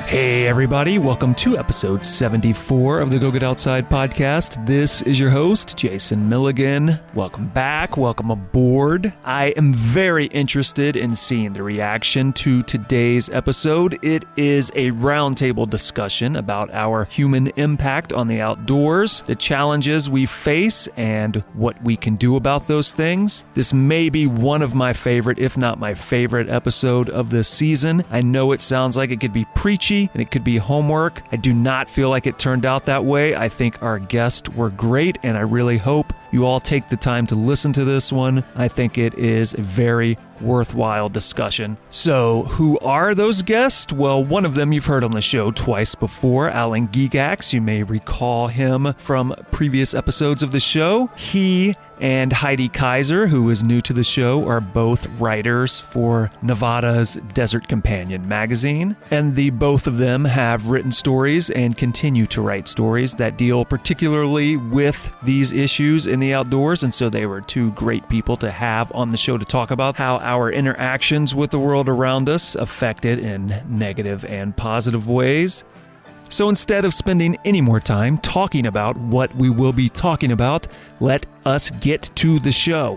Hey everybody, welcome to episode 74 of the Go Get Outside podcast. This is your host, Jason Milligan. Welcome back, welcome aboard. I am very interested in seeing the reaction to today's episode. It is a roundtable discussion about our human impact on the outdoors, the challenges we face, and what we can do about those things. This may be one of my favorite, if not my favorite episode of this season. I know it sounds like it could be preachy, and it could be homework. I do not feel like it turned out that way. I think our guests were great, and I really hope you all take the time to listen to this one. I think it is a very worthwhile discussion. So, who are those guests? Well, one of them you've heard on the show twice before, Alan Gegax. You may recall him from previous episodes of the show. He and Heidi Kyser, who is new to the show, are both writers for Nevada's Desert Companion magazine. And the both of them have written stories and continue to write stories that deal particularly with these issues in the outdoors. And so they were two great people to have on the show to talk about how our interactions with the world around us affect it in negative and positive ways. So instead of spending any more time talking about what we will be talking about, let us get to the show.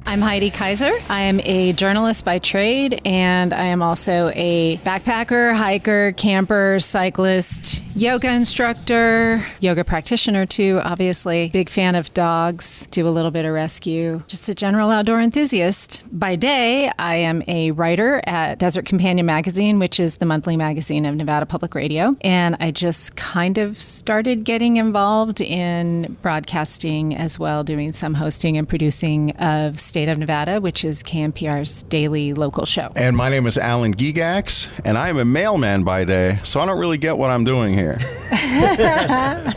I'm Heidi Kyser. I am a journalist by trade, and I am also a backpacker, hiker, camper, cyclist, yoga instructor, yoga practitioner too, obviously. Big fan of dogs, do a little bit of rescue, just a general outdoor enthusiast. By day, I am a writer at Desert Companion magazine, which is the monthly magazine of Nevada Public Radio. And I just kind of started getting involved in broadcasting as well, doing some hosting and producing of State of Nevada, which is KNPR's daily local show. And my name is Alan Gegax, and I am a mailman by day, so I don't really get what I'm doing here.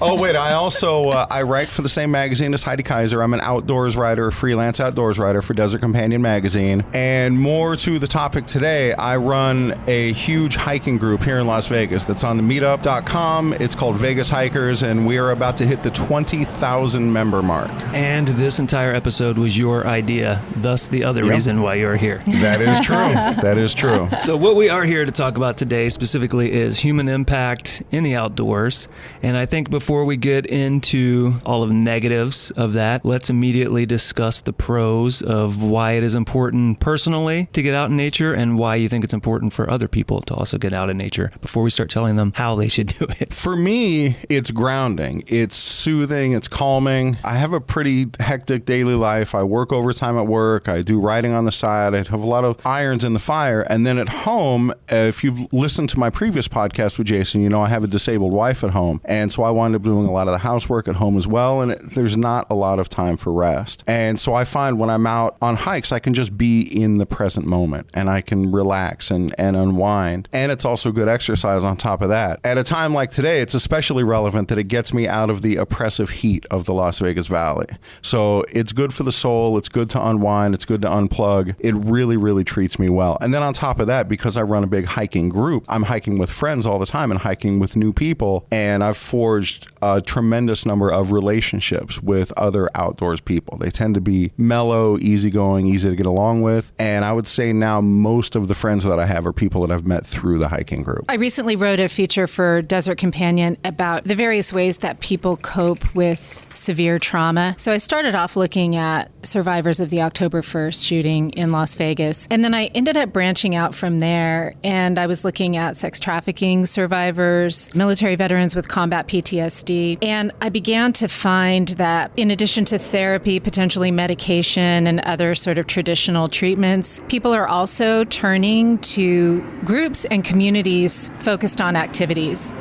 Oh, wait, I also I write for the same magazine as Heidi Kyser. I'm an outdoors writer, a freelance outdoors writer for Desert Companion magazine. And more to the topic today, I run a huge hiking group here in Las Vegas that's on the meetup.com. It's called Vegas Hikers, and we are about to hit the 20,000 member mark. And this entire episode was your idea, thus the other reason why you're here. That is true. That is true. So what we are here to talk about today specifically is human impact in the outdoors. And I think before we get into all of the negatives of that, let's immediately discuss the pros of why it is important personally to get out in nature and why you think it's important for other people to also get out in nature before we start telling them how they should do it. For me, it's grounding. It's soothing. It's calming. I have a pretty hectic daily life. I work overtime at work. I do writing on the side. I have a lot of irons in the fire. And then at home, if you've listened to my previous podcast with Jason, you know I have a disabled wife at home. And so I wind up doing a lot of the housework at home as well. And there's not a lot of time for rest. And so I find when I'm out on hikes, I can just be in the present moment and I can relax and unwind. And it's also good exercise on top of that. At a time like today, it's especially relevant that it gets me out of the oppressive heat of the Las Vegas Valley. So it's good for the soul. It's good to unwind. It's good to unplug. It really, really treats me well. And then on top of that, because I run a big hiking group, I'm hiking with friends all the time and hiking with new people. And I've forged a tremendous number of relationships with other outdoors people. They tend to be mellow, easygoing, easy to get along with. And I would say now most of the friends that I have are people that I've met through the hiking group. I recently wrote a feature for Desert Companion about the various ways that people cope with severe trauma. So I started off looking at survivors of the October 1st shooting in Las Vegas. And then I ended up branching out from there. And I was looking at sex trafficking survivors, military veterans with combat PTSD. And I began to find that in addition to therapy, potentially medication and other sort of traditional treatments, people are also turning to groups and communities focused on activities.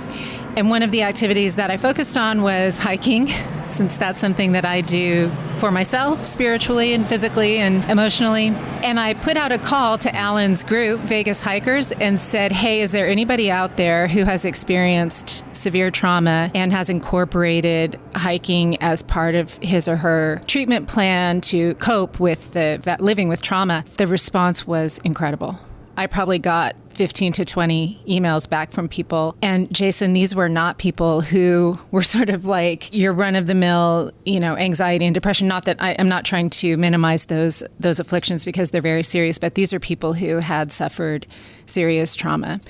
And one of the activities that I focused on was hiking, since that's something that I do for myself, spiritually and physically and emotionally. And I put out a call to Alan's group, Vegas Hikers, and said, hey, is there anybody out there who has experienced severe trauma and has incorporated hiking as part of his or her treatment plan to cope with that living with trauma? The response was incredible. I probably got 15 to 20 emails back from people. And Jason, these were not people who were sort of like your run-of-the-mill, anxiety and depression. Not that I'm not trying to minimize those afflictions because they're very serious, but these are people who had suffered serious trauma,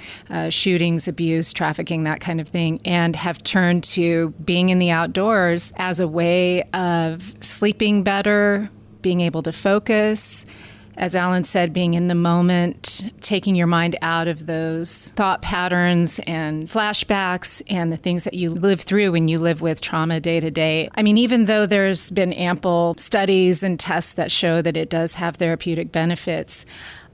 shootings, abuse, trafficking, that kind of thing, and have turned to being in the outdoors as a way of sleeping better, being able to focus, as Alan said, being in the moment, taking your mind out of those thought patterns and flashbacks and the things that you live through when you live with trauma day to day. I mean, even though there's been ample studies and tests that show that it does have therapeutic benefits,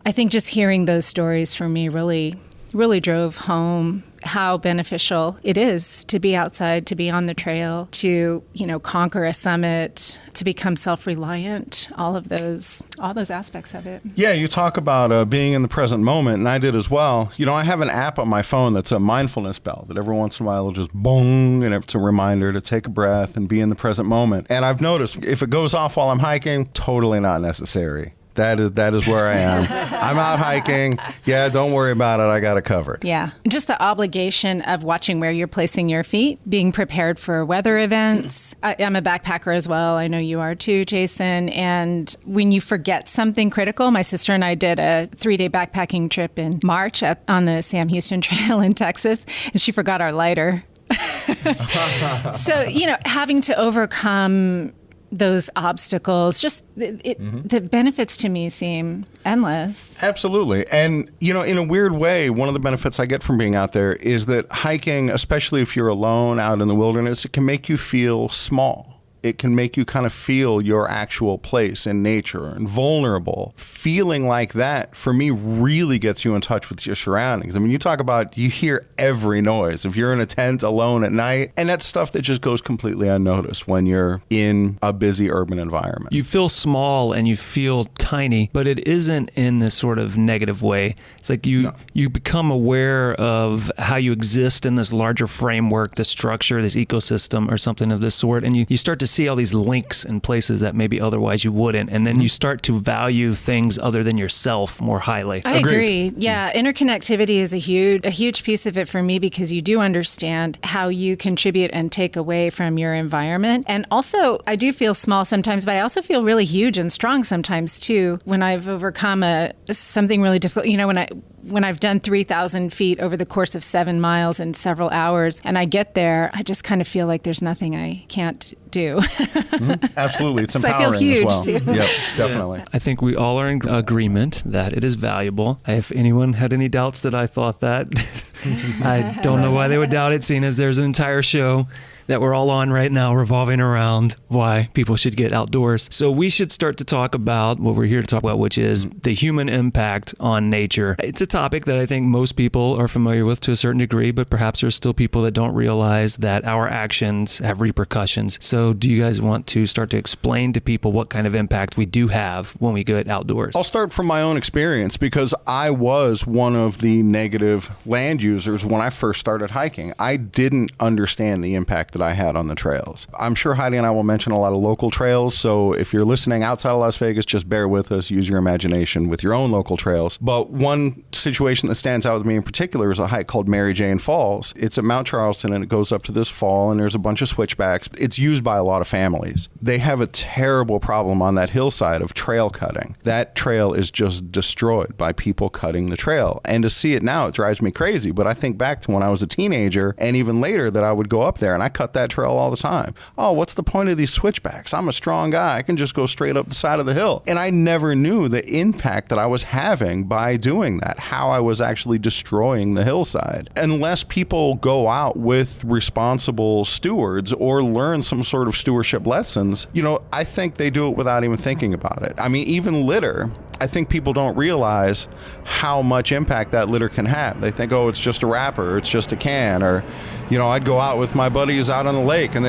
I think just hearing those stories for me really drove home how beneficial it is to be outside, to be on the trail, to, conquer a summit, to become self-reliant, all those aspects of it. Yeah, you talk about being in the present moment, and I did as well. I have an app on my phone that's a mindfulness bell that every once in a while will just bong, and it's a reminder to take a breath and be in the present moment. And I've noticed if it goes off while I'm hiking, totally not necessary. That is where I am. I'm out hiking. Yeah, don't worry about it. I got it covered. Yeah. Just the obligation of watching where you're placing your feet, being prepared for weather events. I'm a backpacker as well. I know you are too, Jason. And when you forget something critical, my sister and I did a 3-day backpacking trip in March on the Sam Houston Trail in Texas, and she forgot our lighter. So, having to overcome those obstacles, just the benefits to me seem endless. Absolutely. And, in a weird way, one of the benefits I get from being out there is that hiking, especially if you're alone out in the wilderness, it can make you feel small. It can make you kind of feel your actual place in nature and vulnerable. Feeling like that, for me, really gets you in touch with your surroundings. I mean, you hear every noise. If you're in a tent alone at night, and that's stuff that just goes completely unnoticed when you're in a busy urban environment. You feel small and you feel tiny, but it isn't in this sort of negative way. It's like you become aware of how you exist in this larger framework, the structure, this ecosystem or something of this sort, and you start to see all these links in places that maybe otherwise you wouldn't, and then you start to value things other than yourself more highly. I agree. Yeah, interconnectivity is a huge piece of it for me, because you do understand how you contribute and take away from your environment. And also, I do feel small sometimes, but I also feel really huge and strong sometimes too when I've overcome something really difficult. When I've done 3,000 feet over the course of 7 miles in several hours, and I get there, I just kind of feel like there's nothing I can't do. Absolutely. It's empowering I feel huge as well. too. Yep, definitely. I think we all are in agreement that it is valuable. If anyone had any doubts that I thought that, I don't know why they would doubt it, seeing as there's an entire show that we're all on right now revolving around why people should get outdoors. So we should start to talk about what we're here to talk about, which is the human impact on nature. It's a topic that I think most people are familiar with to a certain degree, but perhaps there's still people that don't realize that our actions have repercussions. So do you guys want to start to explain to people what kind of impact we do have when we get outdoors? I'll start from my own experience, because I was one of the negative land users when I first started hiking. I didn't understand the impact that I had on the trails. I'm sure Heidi and I will mention a lot of local trails, so if you're listening outside of Las Vegas, just bear with us, use your imagination with your own local trails. But one situation that stands out with me in particular is a hike called Mary Jane Falls. It's at Mount Charleston, and it goes up to this fall, and there's a bunch of switchbacks. It's used by a lot of families. They have a terrible problem on that hillside of trail cutting. That trail is just destroyed by people cutting the trail. And to see it now, it drives me crazy. But I think back to when I was a teenager, and even later, that I would go up there and I cut that trail all the time. Oh, what's the point of these switchbacks? I'm a strong guy. I can just go straight up the side of the hill. And I never knew the impact that I was having by doing that, how I was actually destroying the hillside. Unless people go out with responsible stewards or learn some sort of stewardship lessons, I think they do it without even thinking about it. I mean, even litter, I think people don't realize how much impact that litter can have. They think, oh, it's just a wrapper, it's just a can, or I'd go out with my buddies out on the lake, and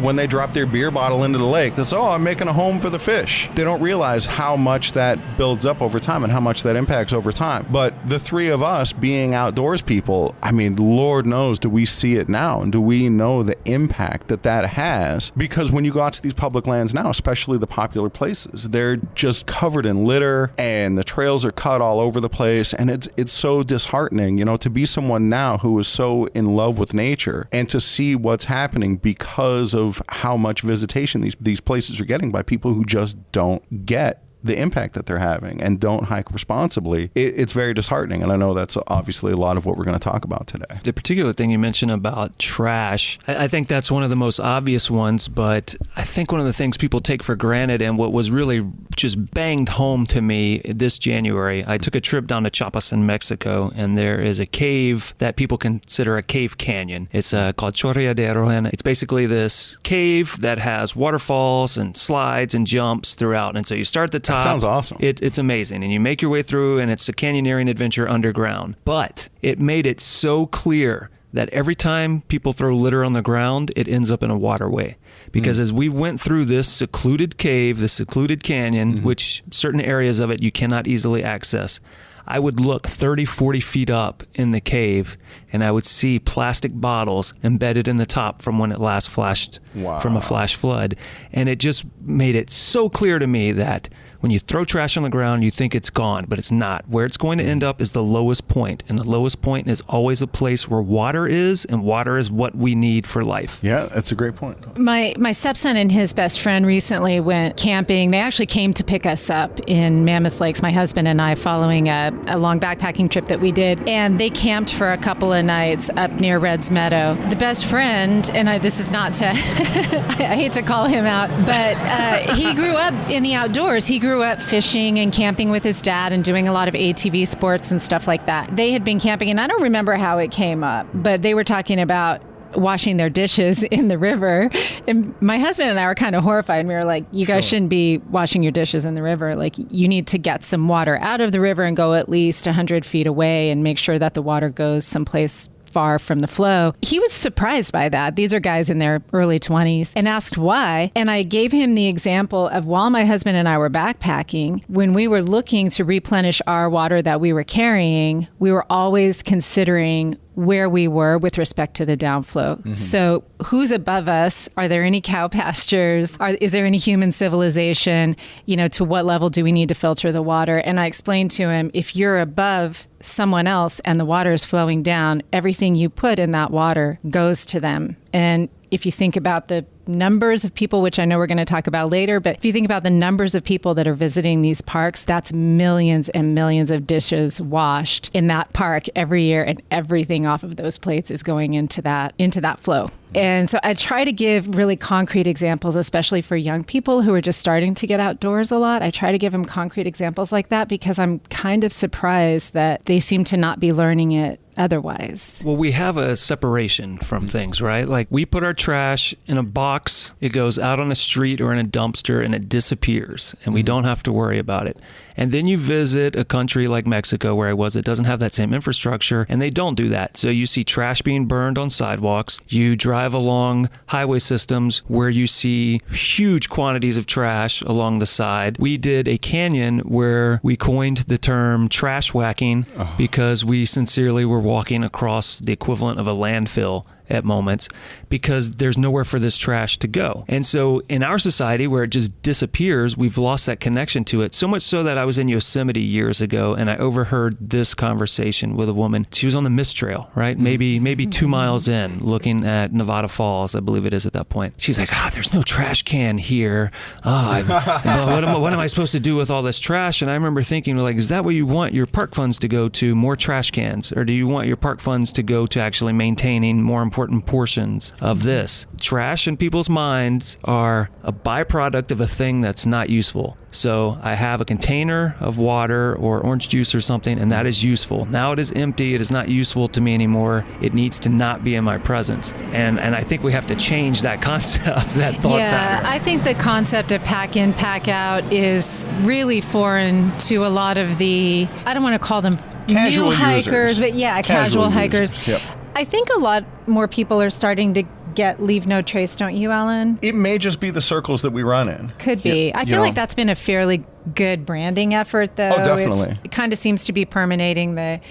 when they drop their beer bottle into the lake, that's, I'm making a home for the fish. They don't realize how much that builds up over time and how much that impacts over time. But the three of us being outdoors people, I mean, Lord knows, do we see it now? And do we know the impact that has? Because when you go out to these public lands now, especially the popular places, they're just covered in litter and the trails are cut all over the place. And it's so disheartening, to be someone now who is so in love with nature and to see what's happening because of how much visitation these places are getting by people who just don't get the impact that they're having and don't hike responsibly. It's very disheartening, and I know that's obviously a lot of what we're going to talk about today. The particular thing you mentioned about trash, I think that's one of the most obvious ones, but I think one of the things people take for granted, and what was really just banged home to me this January, I took a trip down to Chiapas in Mexico, and there is a cave that people consider a cave canyon. It's called Chorreadero, and it's basically this cave that has waterfalls and slides and jumps throughout, and so you start at the top. That sounds awesome. It's amazing. And you make your way through, and it's a canyoneering adventure underground. But it made it so clear that every time people throw litter on the ground, it ends up in a waterway. Because as we went through this secluded cave, this secluded canyon, which certain areas of it you cannot easily access, I would look 30, 40 feet up in the cave, and I would see plastic bottles embedded in the top from when it last flashed from a flash flood. And it just made it so clear to me that when you throw trash on the ground, you think it's gone, but it's not. Where it's going to end up is the lowest point, and the lowest point is always a place where water is, and water is what we need for life. Yeah, that's a great point. My stepson and his best friend recently went camping. They actually came to pick us up in Mammoth Lakes, my husband and I, following a long backpacking trip that we did, and they camped for a couple of nights up near Red's Meadow. The best friend, and this is not to, I hate to call him out, but he grew up in the outdoors. He grew up fishing and camping with his dad and doing a lot of ATV sports and stuff like that. They had been camping, and I don't remember how it came up, but they were talking about washing their dishes in the river. And my husband and I were kind of horrified. We were like, you guys shouldn't be washing your dishes in the river. Like, you need to get some water out of the river and go at least 100 feet away and make sure that the water goes someplace far from the flow. He was surprised by that. These are guys in their early 20s, and asked why. And I gave him the example of, while my husband and I were backpacking, when we were looking to replenish our water that we were carrying, we were always considering where we were with respect to the downflow. So who's above us? Are there any cow pastures? Is there any human civilization? To what level do we need to filter the water? And I explained to him, if you're above someone else and the water is flowing down, everything you put in that water goes to them. And if you think about the numbers of people, which I know we're going to talk about later, but if you think about the numbers of people that are visiting these parks, that's millions and millions of dishes washed in that park every year, and everything off of those plates is going into that flow. And so I try to give really concrete examples, especially for young people who are just starting to get outdoors a lot. I try to give them concrete examples like that, because I'm kind of surprised that they seem to not be learning it otherwise. Well, we have a separation from things, right? Like, we put our trash in a box, it goes out on a street or in a dumpster, and it disappears, and we don't have to worry about it. And then you visit a country like Mexico, where I was, it doesn't have that same infrastructure, and they don't do that. So you see trash being burned on sidewalks. You drive along highway systems where you see huge quantities of trash along the side. We did a canyon where we coined the term trash whacking because we sincerely were walking across the equivalent of a landfill at moments, because there's nowhere for this trash to go. And so in our society, where it just disappears, we've lost that connection to it. So much so that I was in Yosemite years ago, and I overheard this conversation with a woman. She was on the Mist Trail, right? Maybe 2 miles in, looking at Nevada Falls, I believe it is at that point. She's like, there's no trash can here. What am I supposed to do with all this trash? And I remember thinking, like, is that what you want your park funds to go to, more trash cans? Or do you want your park funds to go to actually maintaining more important portions of this? Trash in people's minds are a byproduct of a thing that's not useful. So I have a container of water or orange juice or something, and that is useful. Now it is empty. It is not useful to me anymore. It needs to not be in my presence. And I think we have to change that concept, that thought pattern. I think the concept of pack in, pack out is really foreign to a lot of the, I don't want to call them Casual new hikers, users. but casual hikers. Yep. I think a lot more people are starting to get Leave No Trace, don't you, Alan? It may just be the circles that we run in. Could be. I feel like that's been a fairly good branding effort, though. Oh, definitely. It kind of seems to be permeating the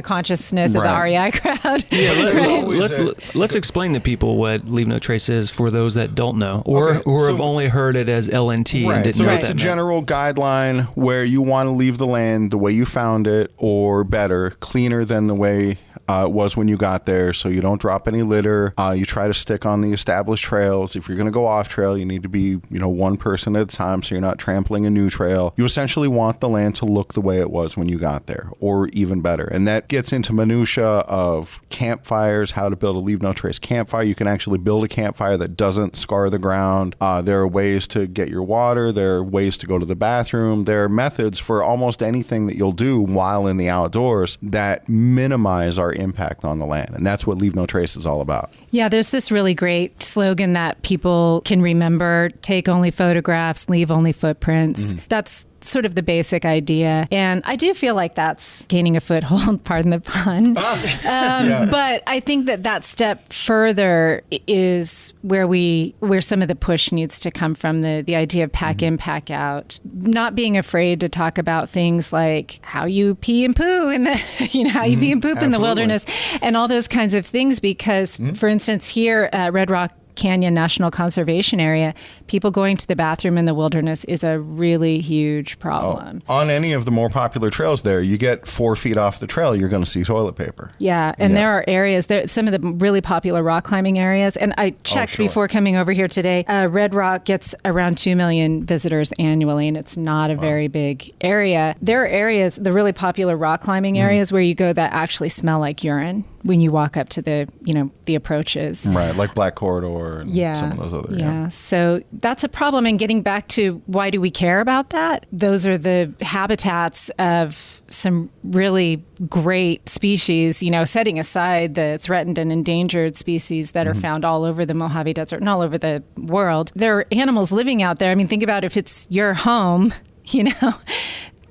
consciousness of the REI crowd. Yeah, let's explain to people what Leave No Trace is for those that don't know or have only heard it as LNT. Right. And didn't So know it's a general guideline where you want to leave the land the way you found it, or better, cleaner than the way it was when you got there, so you don't drop any litter. You try to stick on the established trails. If you're going to go off trail, you need to be, one person at a time, so you're not trampling a new trail. You essentially want the land to look the way it was when you got there, or even better. And that gets into minutia of campfires, how to build a Leave No Trace campfire. You can actually build a campfire that doesn't scar the ground. There are ways to get your water. There are ways to go to the bathroom. There are methods for almost anything that you'll do while in the outdoors that minimize our impact on the land. And that's what Leave No Trace is all about. Yeah, there's this really great slogan that people can remember: take only photographs, leave only footprints. That's sort of the basic idea. And I do feel like that's gaining a foothold, pardon the pun. But I think that step further is where some of the push needs to come from, the idea of pack in, pack out. Not being afraid to talk about things like how you pee and poo in the, how you pee and poop in the wilderness and all those kinds of things. Because, for instance, here at Red Rock Canyon National Conservation Area, people going to the bathroom in the wilderness is a really huge problem. On any of the more popular trails there, you get 4 feet off the trail, you're going to see toilet paper. Yeah, and there are areas, some of the really popular rock climbing areas, and I checked before coming over here today, Red Rock gets around 2 million visitors annually, and it's not a very big area. There are areas, the really popular rock climbing areas, where you go that actually smell like urine when you walk up to the approaches. Right, like Black Corridor and some of those other. Yeah, so that's a problem. And getting back to why do we care about that? Those are the habitats of some really great species, setting aside the threatened and endangered species that are found all over the Mojave Desert and all over the world. There are animals living out there. I mean, think about if it's your home,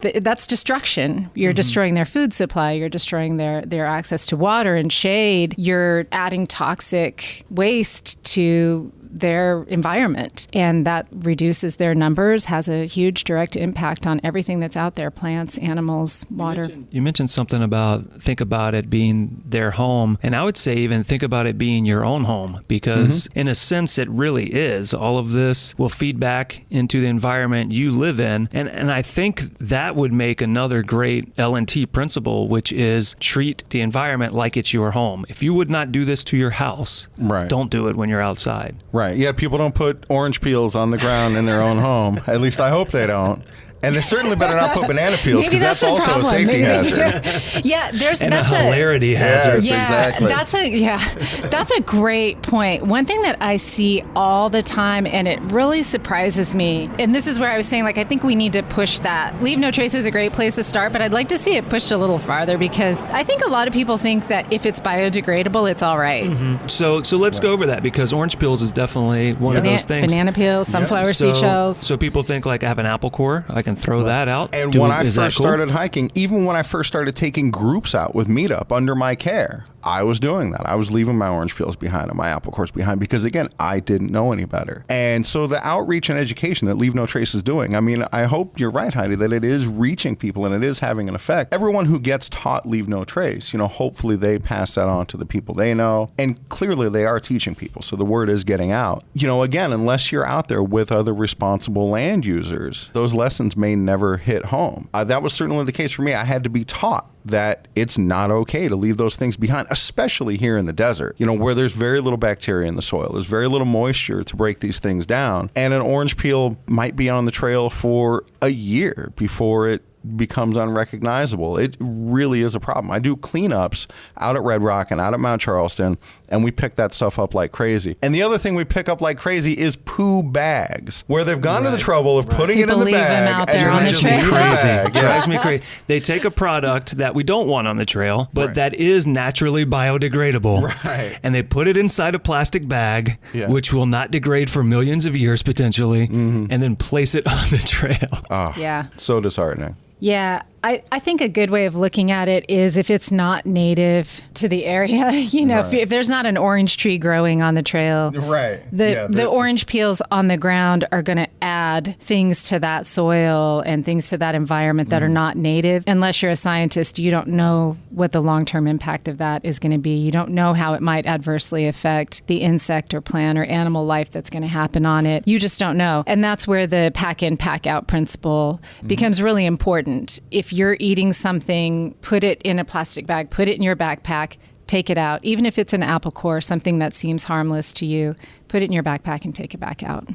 that's destruction. You're destroying their food supply. You're destroying their access to water and shade. You're adding toxic waste to their environment, and that reduces their numbers, has a huge direct impact on everything that's out there: plants, animals, water. You mentioned something about think about it being their home, and I would say even think about it being your own home, because in a sense it really is. All of this will feed back into the environment you live in, and I think that would make another great L&T principle, which is treat the environment like it's your home. If you would not do this to your house, don't do it when you're outside. Right. Yeah, people don't put orange peels on the ground in their own home. At least I hope they don't. And they certainly better not put banana peels, because that's also a safety hazard. That's a hilarity hazard. Yes, exactly. That's a great point. One thing that I see all the time, and it really surprises me, and this is where I was saying, I think we need to push that. Leave No Trace is a great place to start, but I'd like to see it pushed a little farther, because I think a lot of people think that if it's biodegradable, it's all right. So let's go over that, because orange peels is definitely one of those things. Banana peels, sunflower seashells. So people think I have an apple core, I can throw that out. And when I first started hiking, even when I first started taking groups out with Meetup under my care, I was doing that. I was leaving my orange peels behind and my apple cores behind, because again, I didn't know any better. And so the outreach and education that Leave No Trace is doing, I mean, I hope you're right, Heidi, that it is reaching people and it is having an effect. Everyone who gets taught Leave No Trace, hopefully they pass that on to the people they know. And clearly they are teaching people. So the word is getting out. Again, unless you're out there with other responsible land users, those lessons may never hit home. That was certainly the case for me. I had to be taught that it's not okay to leave those things behind, especially here in the desert, where there's very little bacteria in the soil. There's very little moisture to break these things down. And an orange peel might be on the trail for a year before it becomes unrecognizable. It really is a problem. I do cleanups out at Red Rock and out at Mount Charleston, and we pick that stuff up like crazy. And the other thing we pick up like crazy is poo bags, where they've gone to the trouble of putting it in the bag and then just leave it. Drives me crazy. They take a product that we don't want on the trail, but that is naturally biodegradable, and they put it inside a plastic bag, which will not degrade for millions of years potentially, and then place it on the trail. So disheartening. Yeah, I think a good way of looking at it is if it's not native to the area, if there's not an orange tree growing on the trail, right? The orange peels on the ground are going to add things to that soil and things to that environment that are not native. Unless you're a scientist, you don't know what the long-term impact of that is going to be. You don't know how it might adversely affect the insect or plant or animal life that's going to happen on it. You just don't know. And that's where the pack in, pack out principle becomes really important. If you're eating something, put it in a plastic bag, put it in your backpack, take it out. Even if it's an apple core, something that seems harmless to you, put it in your backpack and take it back out.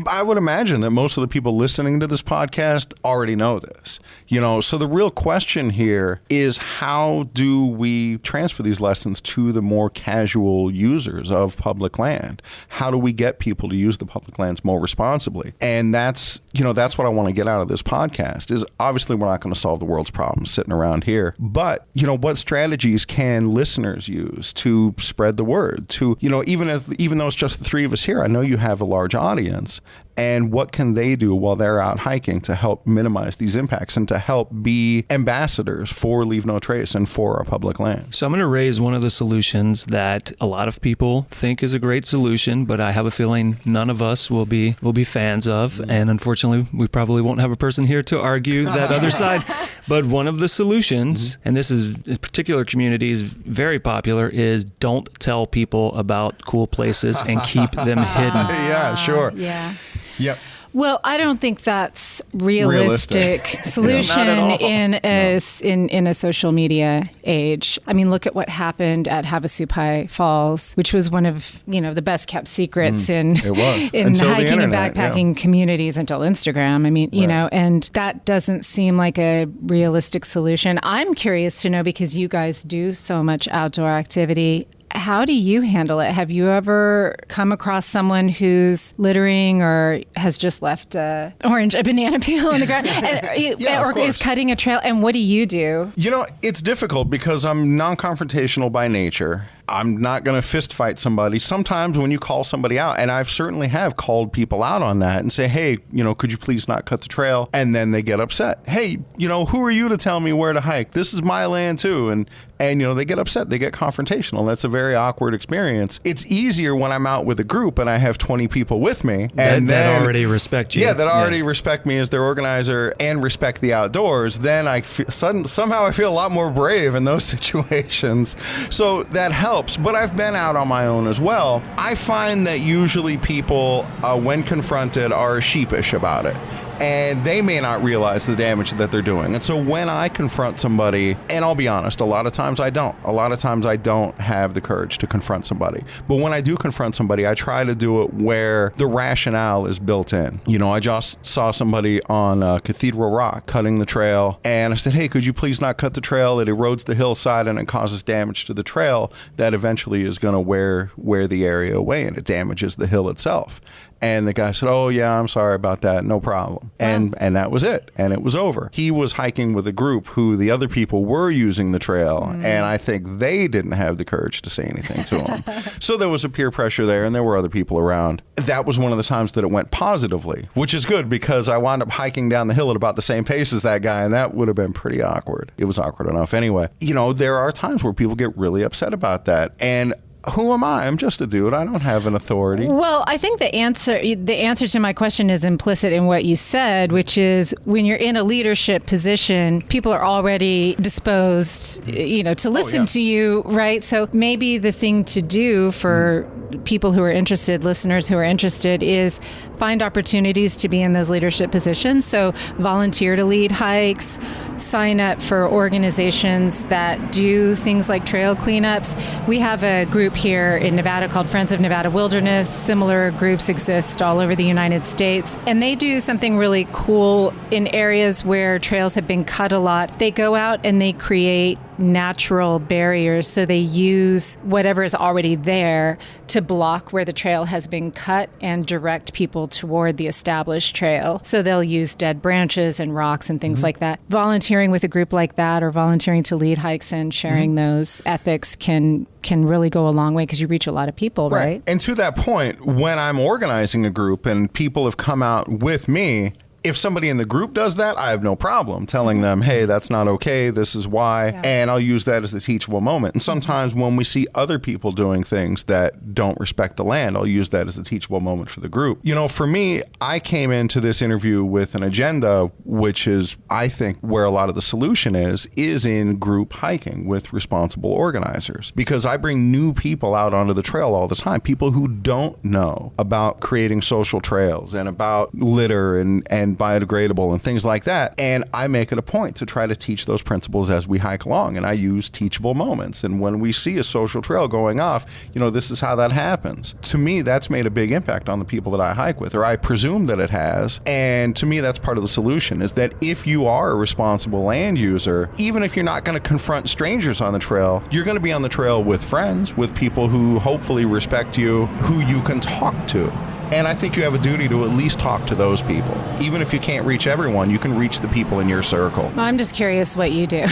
I would imagine that most of the people listening to this podcast already know this. So the real question here is, how do we transfer these lessons to the more casual users of public land? How do we get people to use the public lands more responsibly? And that's what I want to get out of this podcast is, obviously we're not going to solve the world's problems sitting around here, but what strategies can listeners use to spread the word, to, even though it's just the three of us here, I know you have a large audience. And what can they do while they're out hiking to help minimize these impacts and to help be ambassadors for Leave No Trace and for our public land? So I'm going to raise one of the solutions that a lot of people think is a great solution, but I have a feeling none of us will be fans of. And unfortunately, we probably won't have a person here to argue that other side. But one of the solutions, and this is in particular communities very popular, is don't tell people about cool places and keep them hidden. Yeah, sure. Yeah. Yep. Well, I don't think that's realistic solution in a social media age. I mean, look at what happened at Havasupai Falls, which was one of the best kept secrets in hiking and backpacking communities until Instagram. I mean, and that doesn't seem like a realistic solution. I'm curious to know, because you guys do so much outdoor activity, how do you handle it? Have you ever come across someone who's littering or has just left a banana peel on the ground or is cutting a trail? And what do you do? It's difficult because I'm non-confrontational by nature. I'm not going to fist fight somebody. Sometimes when you call somebody out, and I've certainly have called people out on that and say, hey, could you please not cut the trail? And then they get upset. Hey, who are you to tell me where to hike? This is my land too. And they get upset. They get confrontational. That's a very awkward experience. It's easier when I'm out with a group and I have 20 people with me. And that already respect you. Yeah, that already respect me as their organizer and respect the outdoors. Then somehow I feel a lot more brave in those situations. So that helps. But I've been out on my own as well. I find that usually people, when confronted, are sheepish about it. And they may not realize the damage that they're doing. And so when I confront somebody, and I'll be honest, a lot of times I don't. A lot of times I don't have the courage to confront somebody. But when I do confront somebody, I try to do it where the rationale is built in. I just saw somebody on Cathedral Rock cutting the trail. And I said, hey, could you please not cut the trail? It erodes the hillside and it causes damage to the trail that eventually is going to wear the area away, and it damages the hill itself. And the guy said, oh, yeah, I'm sorry about that. No problem. And that was it. And it was over. He was hiking with a group who the other people were using the trail. And I think they didn't have the courage to say anything to him. So there was a peer pressure there, and there were other people around. That was one of the times that it went positively, which is good because I wound up hiking down the hill at about the same pace as that guy, and that would have been pretty awkward. It was awkward enough anyway. There are times where people get really upset about that. And who am I? I'm just a dude. I don't have an authority. Well, I think the answer to my question is implicit in what you said, which is when you're in a leadership position, people are already disposed, to listen to you, right? So maybe the thing to do for people who are interested, listeners who are interested, is find opportunities to be in those leadership positions. So volunteer to lead hikes, sign up for organizations that do things like trail cleanups. We have a group here in Nevada called Friends of Nevada Wilderness. Similar groups exist all over the United States, and they do something really cool in areas where trails have been cut a lot. They go out and they create natural barriers. So they use whatever is already there to block where the trail has been cut and direct people toward the established trail. So they'll use dead branches and rocks and things like that. Volunteering with a group like that, or volunteering to lead hikes and sharing those ethics can really go a long way, because you reach a lot of people, right? And to that point, when I'm organizing a group and people have come out with me, If somebody in the group does that, I have no problem telling them, hey, that's not okay. This is why. Yeah. And I'll use that as a teachable moment. And sometimes when we see other people doing things that don't respect the land, I'll use that as a teachable moment for the group. You know, for me, I came into this interview with an agenda, which is, I think, where a lot of the solution is in group hiking with responsible organizers. Because I bring new people out onto the trail all the time, people who don't know about creating social trails and about litter and biodegradable and things like that. And I make it a point to try to teach those principles as we hike along. And I use teachable moments. And when we see a social trail going off, you know, this is how that happens. To me, that's made a big impact on the people that I hike with, or I presume that it has. And to me, that's part of the solution, is that if you are a responsible land user, even if you're not going to confront strangers on the trail, you're going to be on the trail with friends, with people who hopefully respect you, who you can talk to. And I think you have a duty to at least talk to those people. Even if you can't reach everyone, you can reach the people in your circle. Well, I'm just curious what you do,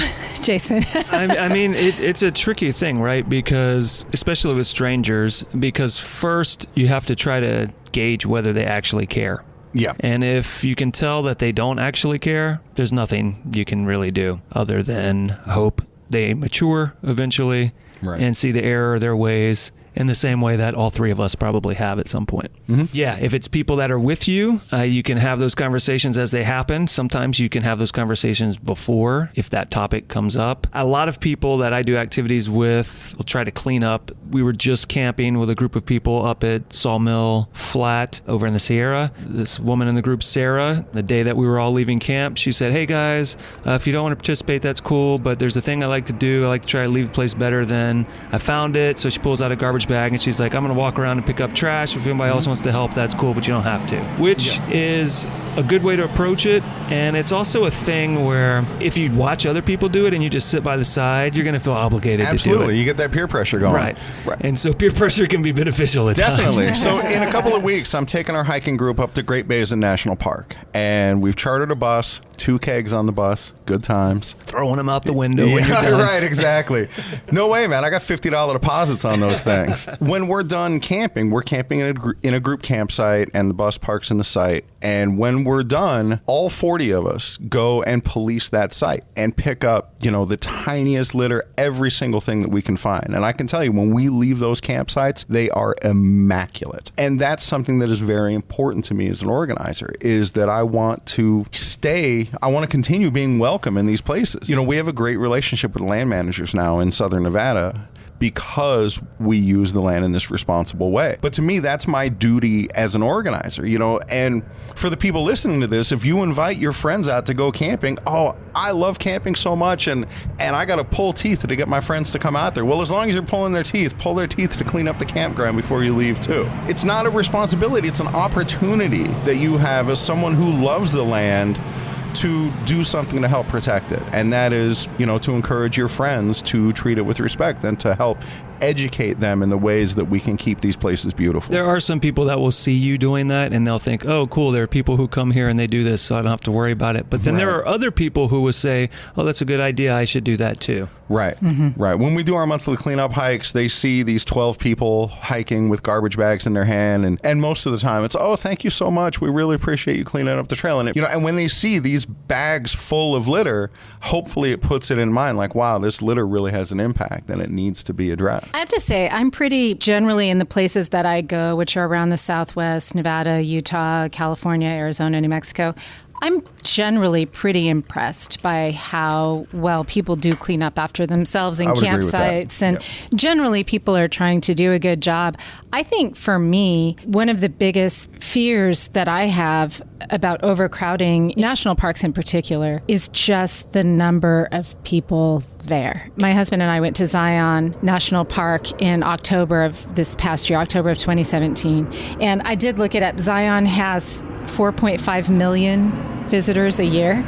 Jason. I mean, it's a tricky thing, right? Because, especially with strangers, because first you have to try to gauge whether they actually care. Yeah. And if you can tell that they don't actually care, there's nothing you can really do other than hope they mature eventually, right, and see the error of their ways in the same way that all three of us probably have at some point. Mm-hmm. Yeah, if it's people that are with you, you can have those conversations as they happen. Sometimes you can have those conversations before, if that topic comes up. A lot of people that I do activities with will try to clean up. We were just camping with a group of people up at Sawmill Flat over in the Sierra. This woman in the group, Sarah, the day that we were all leaving camp, she said, hey guys, if you don't want to participate, that's cool, but there's a thing I like to do. I like to try to leave the place better than I found it. So she pulls out a garbage bag and she's like, I'm going to walk around and pick up trash. If anybody else wants to help, that's cool, but you don't have to. Which is a good way to approach it. And it's also a thing where if you watch other people do it and you just sit by the side, you're going to feel obligated to do it. Absolutely. You get that peer pressure going. Right. And so peer pressure can be beneficial at times. Definitely. So in a couple of weeks, I'm taking our hiking group up to Great Basin National Park. And we've chartered a bus, 2 kegs on the bus, good times. Throwing them out the window when you're done. Right, exactly. No way, man. I got $50 deposits on those things. When we're done camping, we're camping in a group campsite, and the bus parks in the site. And when we're done, all 40 of us go and police that site and pick up, you know, the tiniest litter, every single thing that we can find. And I can tell you, when we leave those campsites, they are immaculate. And that's something that is very important to me as an organizer, is that I want to continue being welcome in these places. You know, we have a great relationship with land managers now in Southern Nevada, because we use the land in this responsible way. But to me, that's my duty as an organizer, you know. And for the people listening to this, if you invite your friends out to go camping, oh, I love camping so much, and I got to pull teeth to get my friends to come out there. Well, as long as you're pulling their teeth, pull their teeth to clean up the campground before you leave too. It's not a responsibility, it's an opportunity that you have as someone who loves the land to do something to help protect it. And that is, you know, to encourage your friends to treat it with respect and to help educate them in the ways that we can keep these places beautiful. There are some people that will see you doing that and they'll think, oh, cool, there are people who come here and they do this, so I don't have to worry about it. But then there are other people who will say, oh, that's a good idea, I should do that too. Right, right. When we do our monthly cleanup hikes, they see these 12 people hiking with garbage bags in their hand, and most of the time it's, oh, thank you so much, we really appreciate you cleaning up the trail. And and when they see these bags full of litter, hopefully it puts it in mind, like, wow, this litter really has an impact and it needs to be addressed. I have to say, I'm pretty generally in the places that I go, which are around the Southwest, Nevada, Utah, California, Arizona, New Mexico. I'm generally pretty impressed by how well people do clean up after themselves in campsites. And generally people are trying to do a good job. I think for me, one of the biggest fears that I have about overcrowding national parks in particular is just the number of people there. My husband and I went to Zion National Park in October of this past year, October of 2017. And I did look it up. Zion has 4.5 million visitors a year,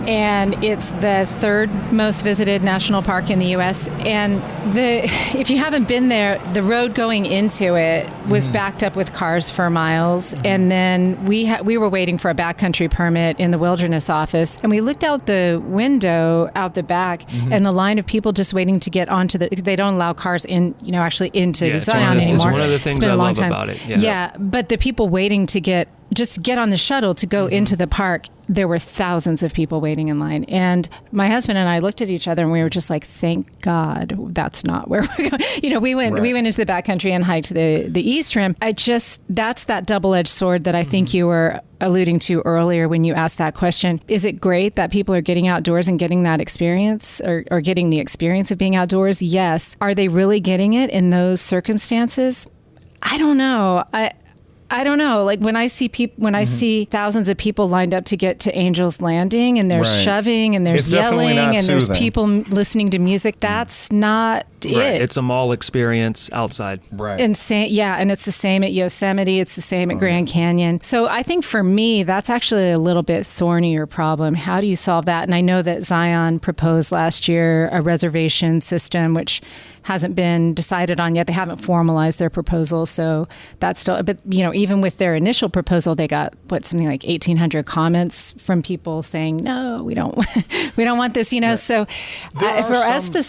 and it's the third most visited national park in the U.S. And if you haven't been there, the road going into it was backed up with cars for miles. And then we were waiting for a backcountry permit in the wilderness office, and we looked out the window out the back, and the line of people just waiting to get onto they don't allow cars in, actually into Zion anymore. It's one of the things I love about it. Yeah, but the people waiting to get just get on the shuttle to go into the park, there were thousands of people waiting in line. And my husband and I looked at each other and we were just like, thank God that's not where we're going. We went into the backcountry and hiked the East Rim. That's that double-edged sword that I think you were alluding to earlier when you asked that question. Is it great that people are getting outdoors and getting that experience or getting the experience of being outdoors? Yes. Are they really getting it in those circumstances? I don't know. I don't know. Like when I see thousands of people lined up to get to Angel's Landing and there's shoving and there's yelling and there's people listening to music, that's not it. It's a mall experience outside. Right. Insane. Yeah. And it's the same at Yosemite. It's the same at Grand Canyon. So I think for me, that's actually a little bit thornier problem. How do you solve that? And I know that Zion proposed last year a reservation system, which hasn't been decided on yet. They haven't formalized their proposal. So that's still, but even with their initial proposal, they got something like 1,800 comments from people saying, no, we don't want this, Right. So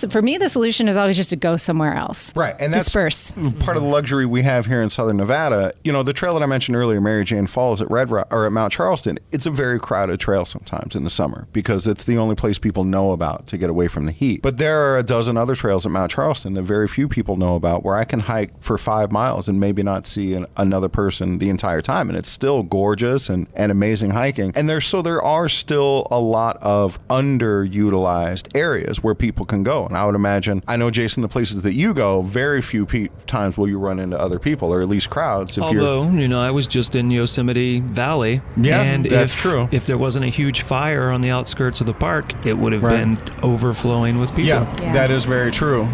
for me, the solution is always just to go somewhere else. Right. And that's disperse. Part of the luxury we have here in Southern Nevada. The trail that I mentioned earlier, Mary Jane Falls at Red Rock or at Mount Charleston, it's a very crowded trail sometimes in the summer because it's the only place people know about to get away from the heat. But there are a dozen other trails at Mount Charleston that very few people know about where I can hike for 5 miles and maybe not see another person the entire time. And it's still gorgeous and amazing hiking. And there are still a lot of underutilized areas where people can go. And I would imagine, I know, Jason, the places that you go, very few times will you run into other people or at least crowds. Although, I was just in Yosemite Valley. Yeah, and that's true. If there wasn't a huge fire on the outskirts of the park, it would have been overflowing with people. Yeah, that is very true.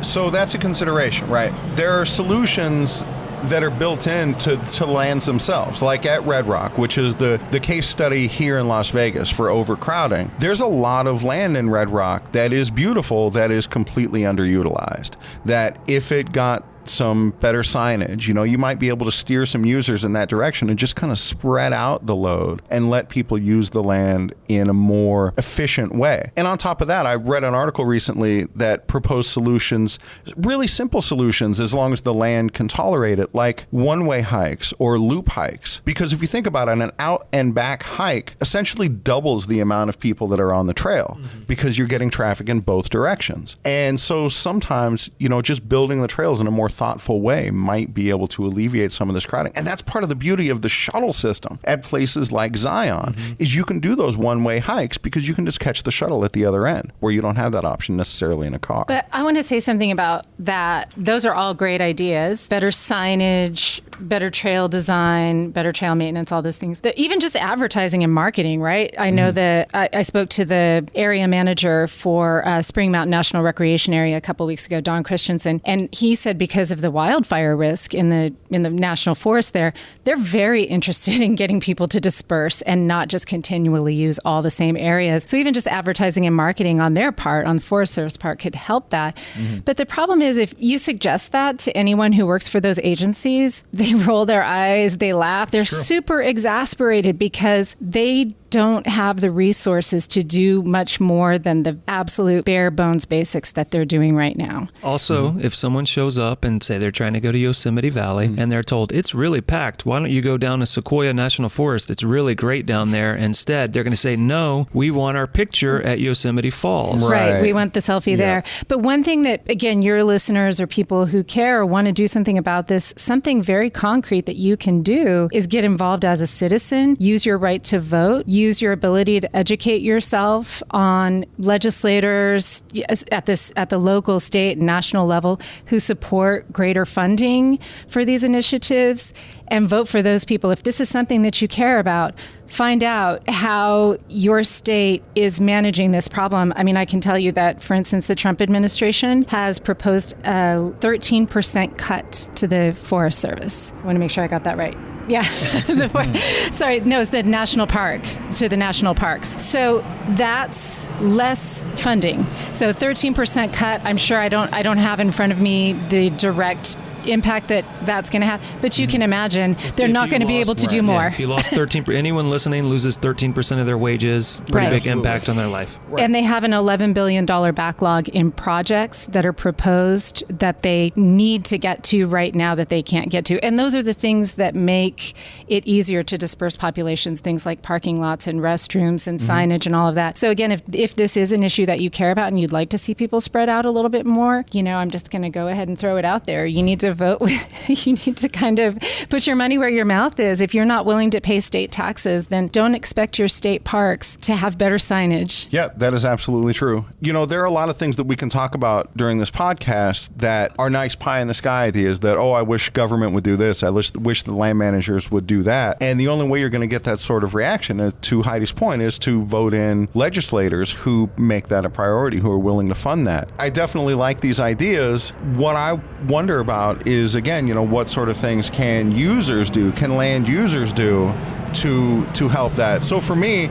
So that's a consideration, right? There are solutions that are built into lands themselves, like at Red Rock, which is the case study here in Las Vegas for overcrowding. There's a lot of land in Red Rock that is beautiful, that is completely underutilized, that if it got some better signage, you might be able to steer some users in that direction and just kind of spread out the load and let people use the land in a more efficient way. And on top of that, I read an article recently that proposed solutions, really simple solutions, as long as the land can tolerate it, like one-way hikes or loop hikes. Because if you think about it, an out and back hike essentially doubles the amount of people that are on the trail because you're getting traffic in both directions. And so sometimes, just building the trails in a more thoughtful way might be able to alleviate some of this crowding. And that's part of the beauty of the shuttle system at places like Zion, is you can do those one-way hikes because you can just catch the shuttle at the other end where you don't have that option necessarily in a car. But I want to say something about that. Those are all great ideas. Better signage, better trail design, better trail maintenance, all those things. Even just advertising and marketing, right? I know that I spoke to the area manager for Spring Mountain National Recreation Area a couple weeks ago, Don Christensen, and he said because of the wildfire risk in the national forest there, they're very interested in getting people to disperse and not just continually use all the same areas. So even just advertising and marketing on their part, on the Forest Service part, could help that. But the problem is if you suggest that to anyone who works for those agencies, they roll their eyes, they laugh. They're super exasperated because they don't have the resources to do much more than the absolute bare bones basics that they're doing right now. Also, if someone shows up and say they're trying to go to Yosemite Valley and they're told it's really packed, why don't you go down to Sequoia National Forest? It's really great down there. Instead, they're going to say, no, we want our picture at Yosemite Falls. Right. We want the selfie there. But one thing that, again, your listeners or people who care or want to do something about this, something very concrete that you can do is get involved as a citizen, use your right to vote, use your ability to educate yourself on legislators at the local, state, and national level who support greater funding for these initiatives, and vote for those people. If this is something that you care about, find out how your state is managing this problem. I mean, I can tell you that, for instance, the Trump administration has proposed a 13% cut to the Forest Service. I want to make sure I got that right. Yeah. It's the national park, to the national parks. So that's less funding. So 13% cut. I'm sure I don't have in front of me the direct impact that's going to have. But you can imagine they're not going to be able to do more. If you lost 13%, anyone listening loses 13% of their wages, pretty big impact on their life. Right. And they have an $11 billion backlog in projects that are proposed that they need to get to right now that they can't get to. And those are the things that make it easier to disperse populations, things like parking lots and restrooms and signage and all of that. So again, if this is an issue that you care about and you'd like to see people spread out a little bit more, I'm just going to go ahead and throw it out there. You need to vote you need to kind of put your money where your mouth is. If you're not willing to pay state taxes, then don't expect your state parks to have better signage. Yeah, that is absolutely true. There are a lot of things that we can talk about during this podcast that are nice pie in the sky ideas that, I wish government would do this. I wish the land managers would do that. And the only way you're going to get that sort of reaction, to Heidi's point, is to vote in legislators who make that a priority, who are willing to fund that. I definitely like these ideas. What I wonder about is, again, what sort of things can users do, can land users do to help that? So for me,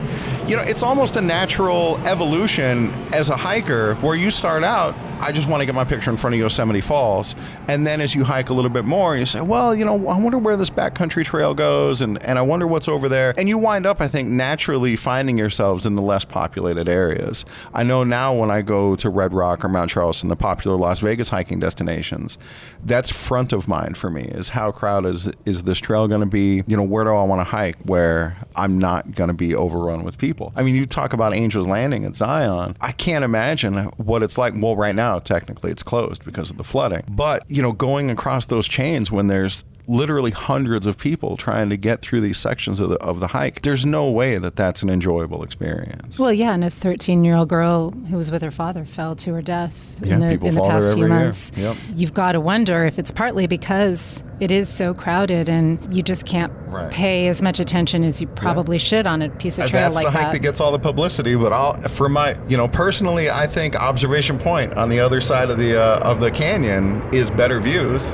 it's almost a natural evolution as a hiker where you start out, I just want to get my picture in front of Yosemite Falls. And then as you hike a little bit more, you say, well, I wonder where this backcountry trail goes, and I wonder what's over there. And you wind up, I think, naturally finding yourselves in the less populated areas. I know now when I go to Red Rock or Mount Charleston, the popular Las Vegas hiking destinations, that's front of mind for me, is how crowded is this trail going to be? Where do I want to hike where I'm not going to be overrun with people? I mean, you talk about Angel's Landing at Zion. I can't imagine what it's like. Well, right now, technically it's closed because of the flooding. But, going across those chains when there's literally hundreds of people trying to get through these sections of the hike, there's no way that that's an enjoyable experience. Well, yeah, and a 13-year-old girl who was with her father fell to her death in the fall past there few every months. Year. Yep. You've got to wonder if it's partly because it is so crowded and you just can't pay as much attention as you probably should on a piece of trail like that. That's the hike that gets all the publicity, but for my, personally, I think Observation Point on the other side of the canyon is better views,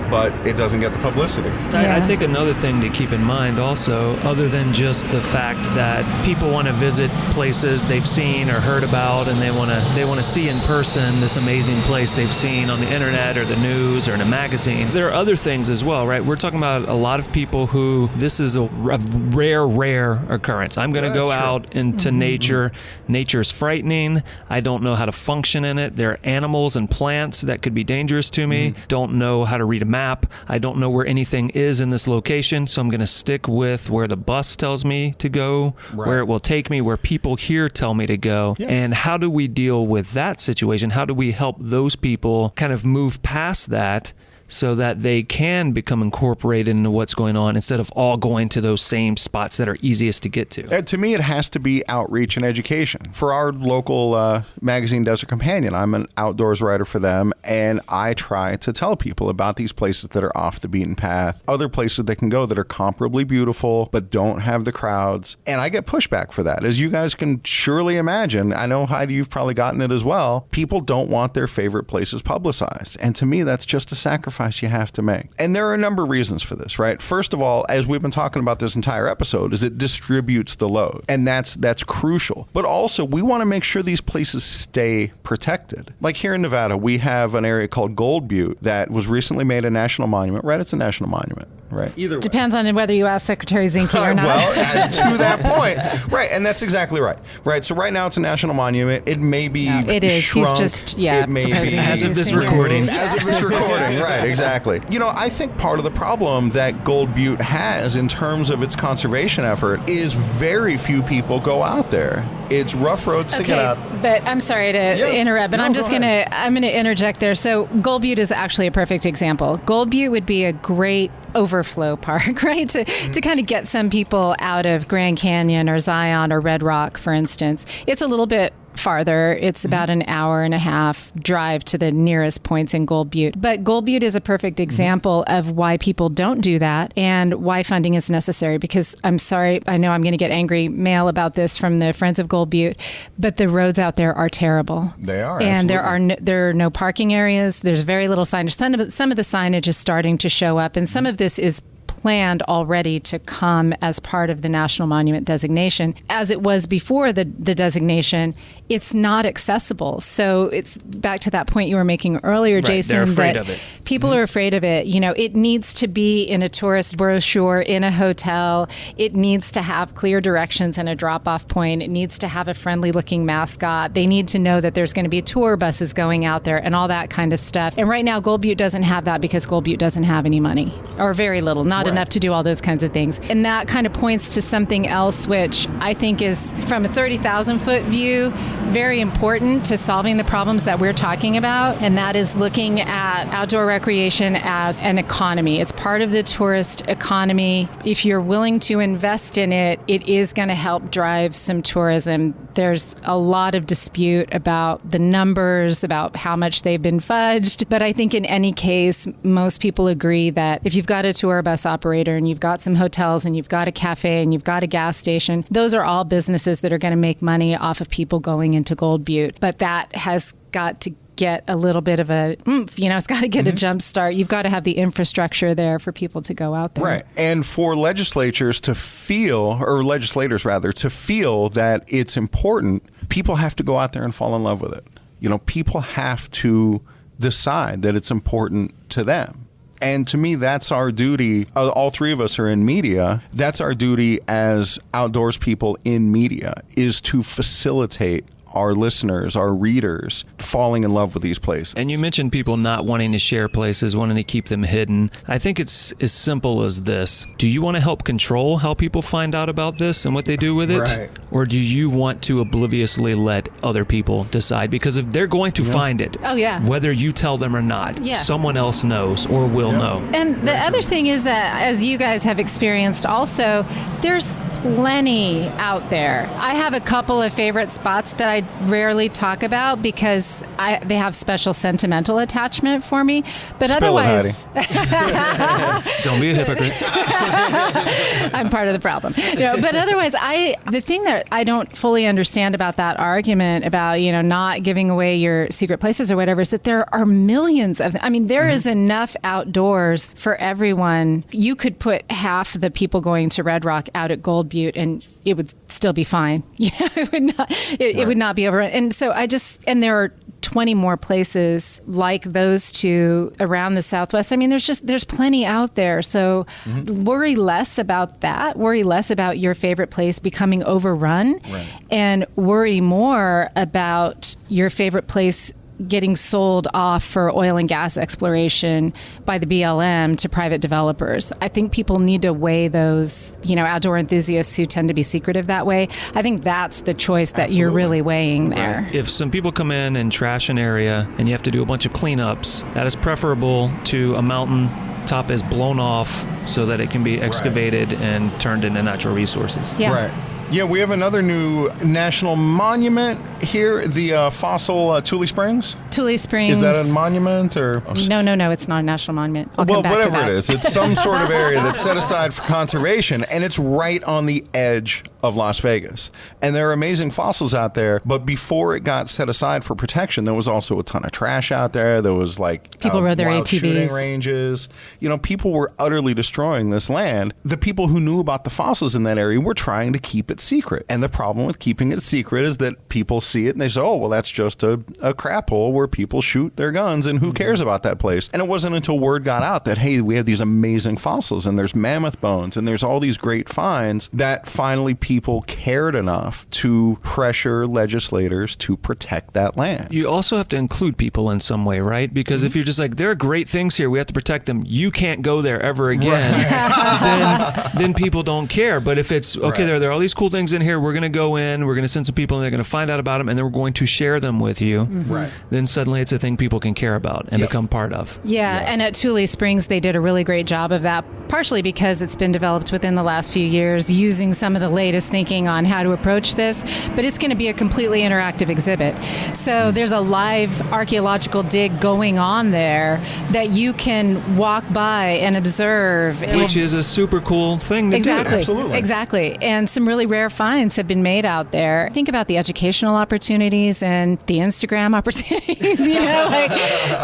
but it doesn't get the publicity. I think another thing to keep in mind also, other than just the fact that people want to visit places they've seen or heard about, and they want to see in person this amazing place they've seen on the internet or the news or in a magazine. There are other things as well, right? We're talking about a lot of people who this is a rare occurrence. I'm going to go out into nature. Nature's frightening. I don't know how to function in it. There are animals and plants that could be dangerous to me. Don't know how to read a map. I don't know where anything is in this location, so I'm going to stick with where the bus tells me to go, where it will take me, where people here tell me to go. And how do we deal with that situation? How do we help those people kind of move past that so that they can become incorporated into what's going on instead of all going to those same spots that are easiest to get to? To me, it has to be outreach and education. For our local magazine, Desert Companion, I'm an outdoors writer for them, and I try to tell people about these places that are off the beaten path, other places they can go that are comparably beautiful but don't have the crowds. And I get pushback for that. As you guys can surely imagine, I know, Heidi, you've probably gotten it as well, people don't want their favorite places publicized. And to me, that's just a sacrifice you have to make. And there are a number of reasons for this, right? First of all, as we've been talking about this entire episode, is it distributes the load. And that's crucial. But also, we want to make sure these places stay protected. Like here in Nevada, we have an area called Gold Butte that was recently made a national monument, right? It's a national monument. Right. Either way. Depends on whether you ask Secretary Zinke or not. Well, to that point. Right. And that's exactly right. Right. So right now it's a national monument. It may be it is. shrunk. He's just, it may be. As of this recording. As of this recording. Right. Exactly. I think part of the problem that Gold Butte has in terms of its conservation effort is very few people go out there. It's rough roads to get out. But I'm sorry to interrupt, but I'm going to interject there. So Gold Butte is actually a perfect example. Gold Butte would be a great overflow park, right? To kind of get some people out of Grand Canyon or Zion or Red Rock, for instance. It's a little bit farther. It's about an hour and a half drive to the nearest points in Gold Butte. But Gold Butte is a perfect example of why people don't do that and why funding is necessary. Because I'm sorry, I know I'm going to get angry mail about this from the Friends of Gold Butte, but the roads out there are terrible. They are, and absolutely. there are no parking areas. There's very little signage. Some of the signage is starting to show up, and some of this is planned already to come as part of the National Monument designation. As it was before the designation, it's not accessible. So it's back to that point you were making earlier, Jason, they're afraid that of it. People are afraid of it. You know, it needs to be in a tourist brochure, in a hotel. It needs to have clear directions and a drop-off point. It needs to have a friendly-looking mascot. They need to know that there's going to be tour buses going out there and all that kind of stuff. And right now, Gold Butte doesn't have that because Gold Butte doesn't have any money, or very little, not enough to do all those kinds of things. And that kind of points to something else, which I think is, from a 30,000-foot view, very important to solving the problems that we're talking about, and that is looking at outdoor recreation as an economy. It's part of the tourist economy. If you're willing to invest in it, it is going to help drive some tourism. There's a lot of dispute about the numbers, about how much they've been fudged, but I think in any case, most people agree that if you've got a tour bus operator and you've got some hotels and you've got a cafe and you've got a gas station, those are all businesses that are going to make money off of people going into Gold Butte. But that has got to get a little bit of a oomph, it's got to get a jump start. You've got to have the infrastructure there for people to go out there. Right. And for legislators to feel that it's important, people have to go out there and fall in love with it. People have to decide that it's important to them. And to me, that's our duty. All three of us are in media. That's our duty as outdoors people in media, is to facilitate our listeners, our readers, falling in love with these places. And you mentioned people not wanting to share places, wanting to keep them hidden. I think it's as simple as this. Do you want to help control how people find out about this and what they do with it? Right. Or do you want to obliviously let other people decide? Because if they're going to find it, whether you tell them or not, someone else knows or will know. And the other thing is that, as you guys have experienced also, there's plenty out there. I have a couple of favorite spots that I rarely talk about because they have special sentimental attachment for me. But Spill otherwise, don't be a hypocrite. I'm part of the problem. But otherwise, the thing that I don't fully understand about that argument about not giving away your secret places or whatever is that there are millions of. I mean, there is enough outdoors for everyone. You could put half the people going to Red Rock out at Gold Butte and it would still be fine. It would not be over. And so and there are 20 more places like those two around the Southwest. I mean, there's plenty out there. So worry less about that. Worry less about your favorite place becoming overrun, and worry more about your favorite place getting sold off for oil and gas exploration by the BLM to private developers. I think people need to weigh those, outdoor enthusiasts who tend to be secretive that way. I think that's the choice that you're really weighing there. Right. If some people come in and trash an area and you have to do a bunch of cleanups, that is preferable to a mountain top is blown off so that it can be excavated and turned into natural resources. Yeah. Right. Yeah, we have another new national monument here, the fossil Tule Springs. Tule Springs. Is that a monument or? No, it's not a national monument. I'll come back whatever to that. it is, it's some sort of area that's set aside for conservation, and it's right on the edge of Las Vegas. And there are amazing fossils out there, but before it got set aside for protection, there was also a ton of trash out there. There was people rode their wild ATVs. Shooting ranges. People were utterly destroying this land. The people who knew about the fossils in that area were trying to keep it secret. And the problem with keeping it secret is that people see it and they say, oh, well, that's just a crap hole where people shoot their guns and who cares about that place? And it wasn't until word got out that, hey, we have these amazing fossils and there's mammoth bones and there's all these great finds that finally people cared enough to pressure legislators to protect that land. You also have to include people in some way, right? Because if you're just like, there are great things here, we have to protect them, you can't go there ever again, then people don't care. But if it's, okay, there are all these cool things in here, we're going to go in, we're going to send some people and they're going to find out about them and then we're going to share them with you, then suddenly it's a thing people can care about and become part of. And at Tule Springs, they did a really great job of that, partially because it's been developed within the last few years using some of the latest thinking on how to approach this, but it's going to be a completely interactive exhibit. So there's a live archaeological dig going on there that you can walk by and observe. Which is a super cool thing to do. Absolutely. Exactly. And some really rare rare finds have been made out there. Think about the educational opportunities and the Instagram opportunities.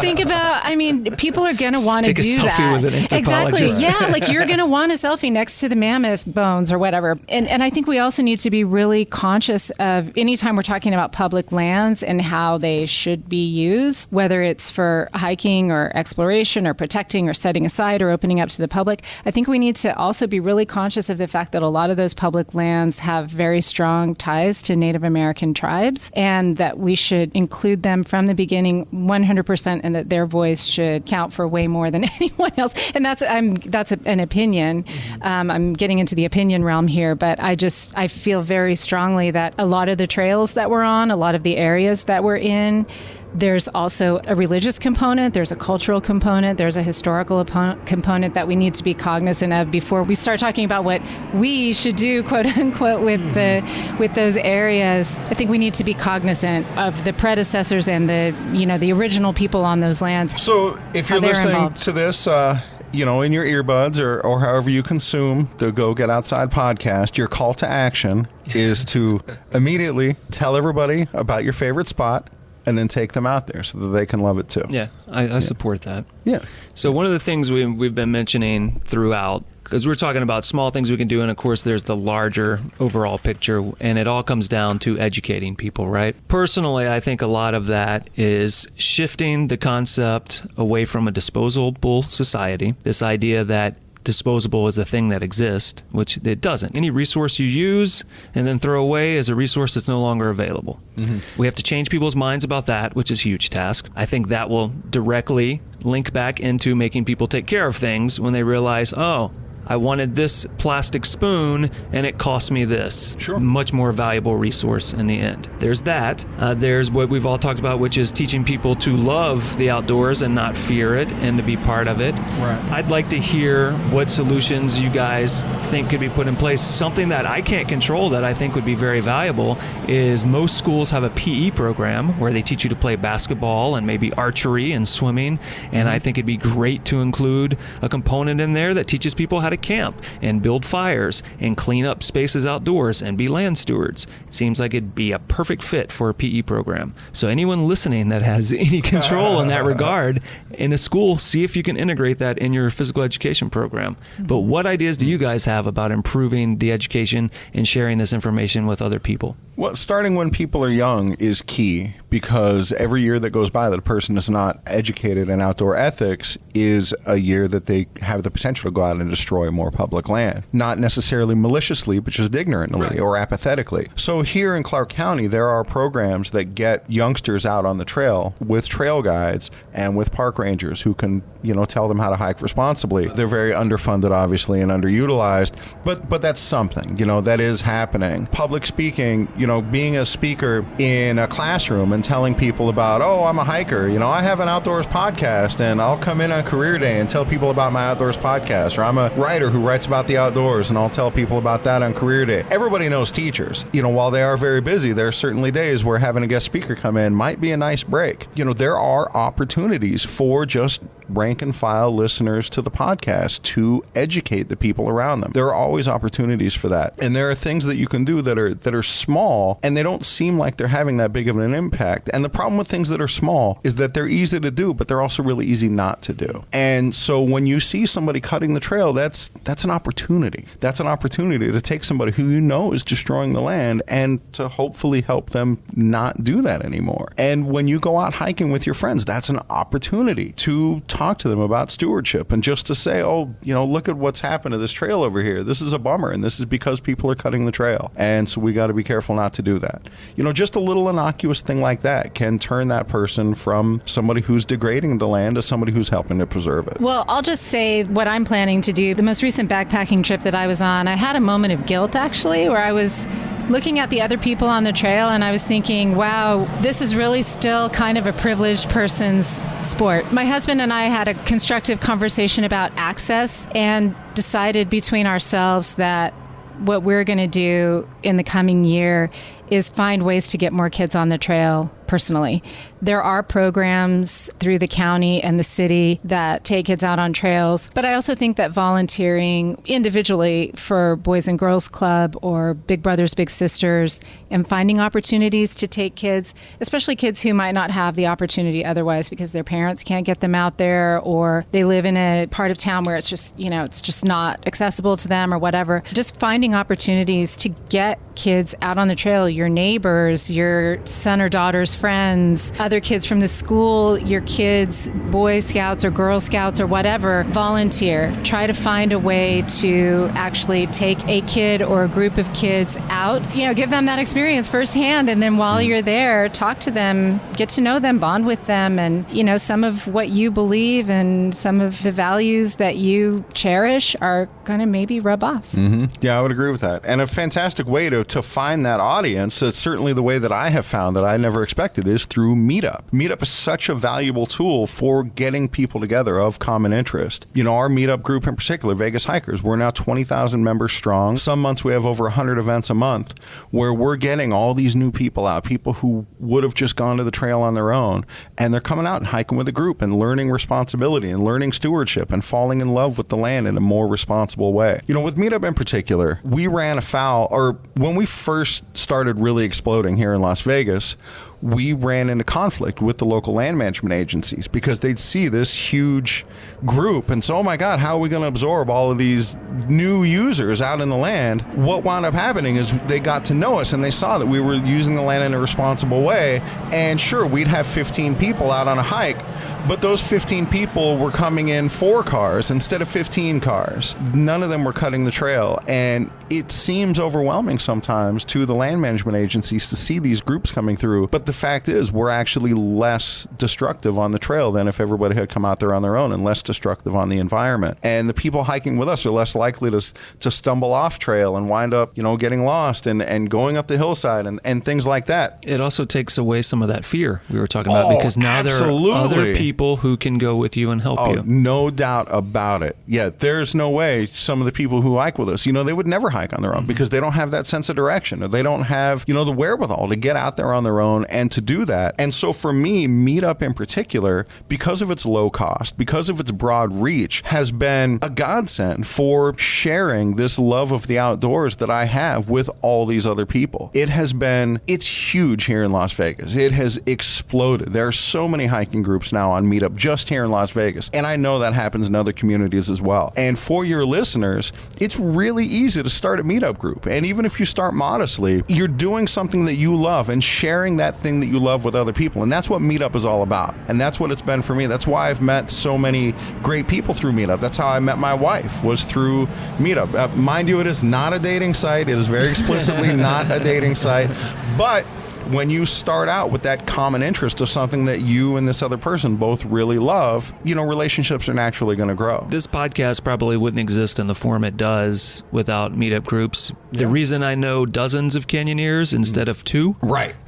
Think about, people are going to want to do take a selfie that. with an Exactly. anthropologist. Yeah, you're going to want a selfie next to the mammoth bones or whatever. And I think we also need to be really conscious of anytime we're talking about public lands and how they should be used, whether it's for hiking or exploration or protecting or setting aside or opening up to the public. I think we need to also be really conscious of the fact that a lot of those public lands have very strong ties to Native American tribes, and that we should include them from the beginning 100%, and that their voice should count for way more than anyone else. And that's an opinion. I'm getting into the opinion realm here, but I feel very strongly that a lot of the trails that we're on, a lot of the areas that we're in, there's also a religious component, there's a cultural component, there's a historical component that we need to be cognizant of before we start talking about what we should do, quote unquote, with those areas. I think we need to be cognizant of the predecessors and the original people on those lands. So if you're listening to this, in your earbuds or however you consume the Go Get Outside podcast, your call to action is to immediately tell everybody about your favorite spot, and then take them out there so that they can love it too. Yeah, I support that. Yeah. So one of the things we've been mentioning throughout, because we're talking about small things we can do, and of course there's the larger overall picture, and it all comes down to educating people, right? Personally, I think a lot of that is shifting the concept away from a disposable society, this idea that disposable is a thing that exists, which it doesn't. Any resource you use and then throw away is a resource that's no longer available. Mm-hmm. We have to change people's minds about that, which is a huge task. I think that will directly link back into making people take care of things when they realize, oh, I wanted this plastic spoon and it cost me this. Sure. Much more valuable resource in the end. There's that. There's what we've all talked about, which is teaching people to love the outdoors and not fear it and to be part of it. Right. I'd like to hear what solutions you guys think could be put in place. Something that I can't control that I think would be very valuable is most schools have a PE program where they teach you to play basketball and maybe archery and swimming. And I think it'd be great to include a component in there that teaches people how to camp and build fires and clean up spaces outdoors and be land stewards. It seems like it'd be a perfect fit for a PE program. So anyone listening that has any control in that regard in a school, see if you can integrate that in your physical education program. But what ideas do you guys have about improving the education and sharing this information with other people? Well, starting when people are young is key, because every year that goes by that a person is not educated in outdoor ethics is a year that they have the potential to go out and destroy more public land. Not necessarily maliciously, but just ignorantly or apathetically. So here in Clark County, there are programs that get youngsters out on the trail with trail guides and with park rangers who can, tell them how to hike responsibly. They're very underfunded, obviously, and underutilized, but that's something, that is happening. Public speaking, being a speaker in a classroom and telling people about, oh, I'm a hiker, I have an outdoors podcast and I'll come in on career day and tell people about my outdoors podcast, or I'm a writer who writes about the outdoors and I'll tell people about that on career day. Everybody knows teachers. While they are very busy, there are certainly days where having a guest speaker come in might be a nice break. There are opportunities for just rank and file listeners to the podcast to educate the people around them. There are always opportunities for that. And there are things that you can do that are small, and they don't seem like they're having that big of an impact. And the problem with things that are small is that they're easy to do, but they're also really easy not to do. And so when you see somebody cutting the trail, that's an opportunity. That's an opportunity to take somebody who is destroying the land and to hopefully help them not do that anymore. And when you go out hiking with your friends, that's an opportunity to talk to them about stewardship and just to say, oh, look at what's happened to this trail over here. This is a bummer, and this is because people are cutting the trail. And so we got to be careful not to do that. Just a little innocuous thing like that can turn that person from somebody who's degrading the land to somebody who's helping to preserve it. Well, I'll just say what I'm planning to do. The most recent backpacking trip that I was on, I had a moment of guilt, actually, where I was looking at the other people on the trail and I was thinking, wow, this is really still kind of a privileged person's sport. My husband and I had a constructive conversation about access and decided between ourselves that what we're going to do in the coming year is find ways to get more kids on the trail personally. There are programs through the county and the city that take kids out on trails, but I also think that volunteering individually for Boys and Girls Club or Big Brothers Big Sisters and finding opportunities to take kids, especially kids who might not have the opportunity otherwise because their parents can't get them out there, or they live in a part of town where it's just, it's just not accessible to them or whatever. Just finding opportunities to get kids out on the trail, your neighbors, your son or daughter's friends, other kids from the school, your kids, Boy Scouts or Girl Scouts or whatever, volunteer. Try to find a way to actually take a kid or a group of kids out, give them that experience firsthand. And then while you're there, talk to them, get to know them, bond with them. And, some of what you believe and some of the values that you cherish are going to maybe rub off. Mm-hmm. Yeah, I would agree with that. And a fantastic way to find that audience, that's certainly the way that I have found that I never expected, is through Meetup. Meetup is such a valuable tool for getting people together of common interest. Our Meetup group in particular, Vegas Hikers, we're now 20,000 members strong. Some months we have over 100 events a month where we're getting all these new people out, people who would have just gone to the trail on their own, and they're coming out and hiking with a group and learning responsibility and learning stewardship and falling in love with the land in a more responsible way. With Meetup in particular, we ran afoul, or when we first started really exploding here in Las Vegas, we ran into conflict with the local land management agencies because they'd see this huge group and so, oh my God, how are we going to absorb all of these new users out in the land? What wound up happening is they got to know us and they saw that we were using the land in a responsible way. And sure, we'd have 15 people out on a hike, but those 15 people were coming in 4 cars instead of 15 cars. None of them were cutting the trail. And it seems overwhelming sometimes to the land management agencies to see these groups coming through. But the fact is, we're actually less destructive on the trail than if everybody had come out there on their own, and less destructive on the environment. And the people hiking with us are less likely to stumble off trail and wind up, getting lost and going up the hillside and things like that. It also takes away some of that fear we were talking about, because now absolutely. There are other people who can go with you and help you. No doubt about it. Yeah, there's no way some of the people who hike with us, they would never hike on their own because they don't have that sense of direction, or they don't have, the wherewithal to get out there on their own and to do that. And so for me, Meetup in particular, because of its low cost, because of its broad reach, has been a godsend for sharing this love of the outdoors that I have with all these other people. It's huge here in Las Vegas. It has exploded. There are so many hiking groups now on Meetup just here in Las Vegas. And I know that happens in other communities as well. And for your listeners, it's really easy to start a Meetup group. And even if you start modestly, you're doing something that you love and sharing that thing that you love with other people. And that's what Meetup is all about. And that's what it's been for me. That's why I've met so many great people through Meetup. That's how I met my wife, was through Meetup. Mind you, it is not a dating site. It is very explicitly not a dating site. But when you start out with that common interest of something that you and this other person both really love, relationships are naturally going to grow. This podcast probably wouldn't exist in the form it does without Meetup groups. Yeah. The reason I know dozens of canyoneers instead of 2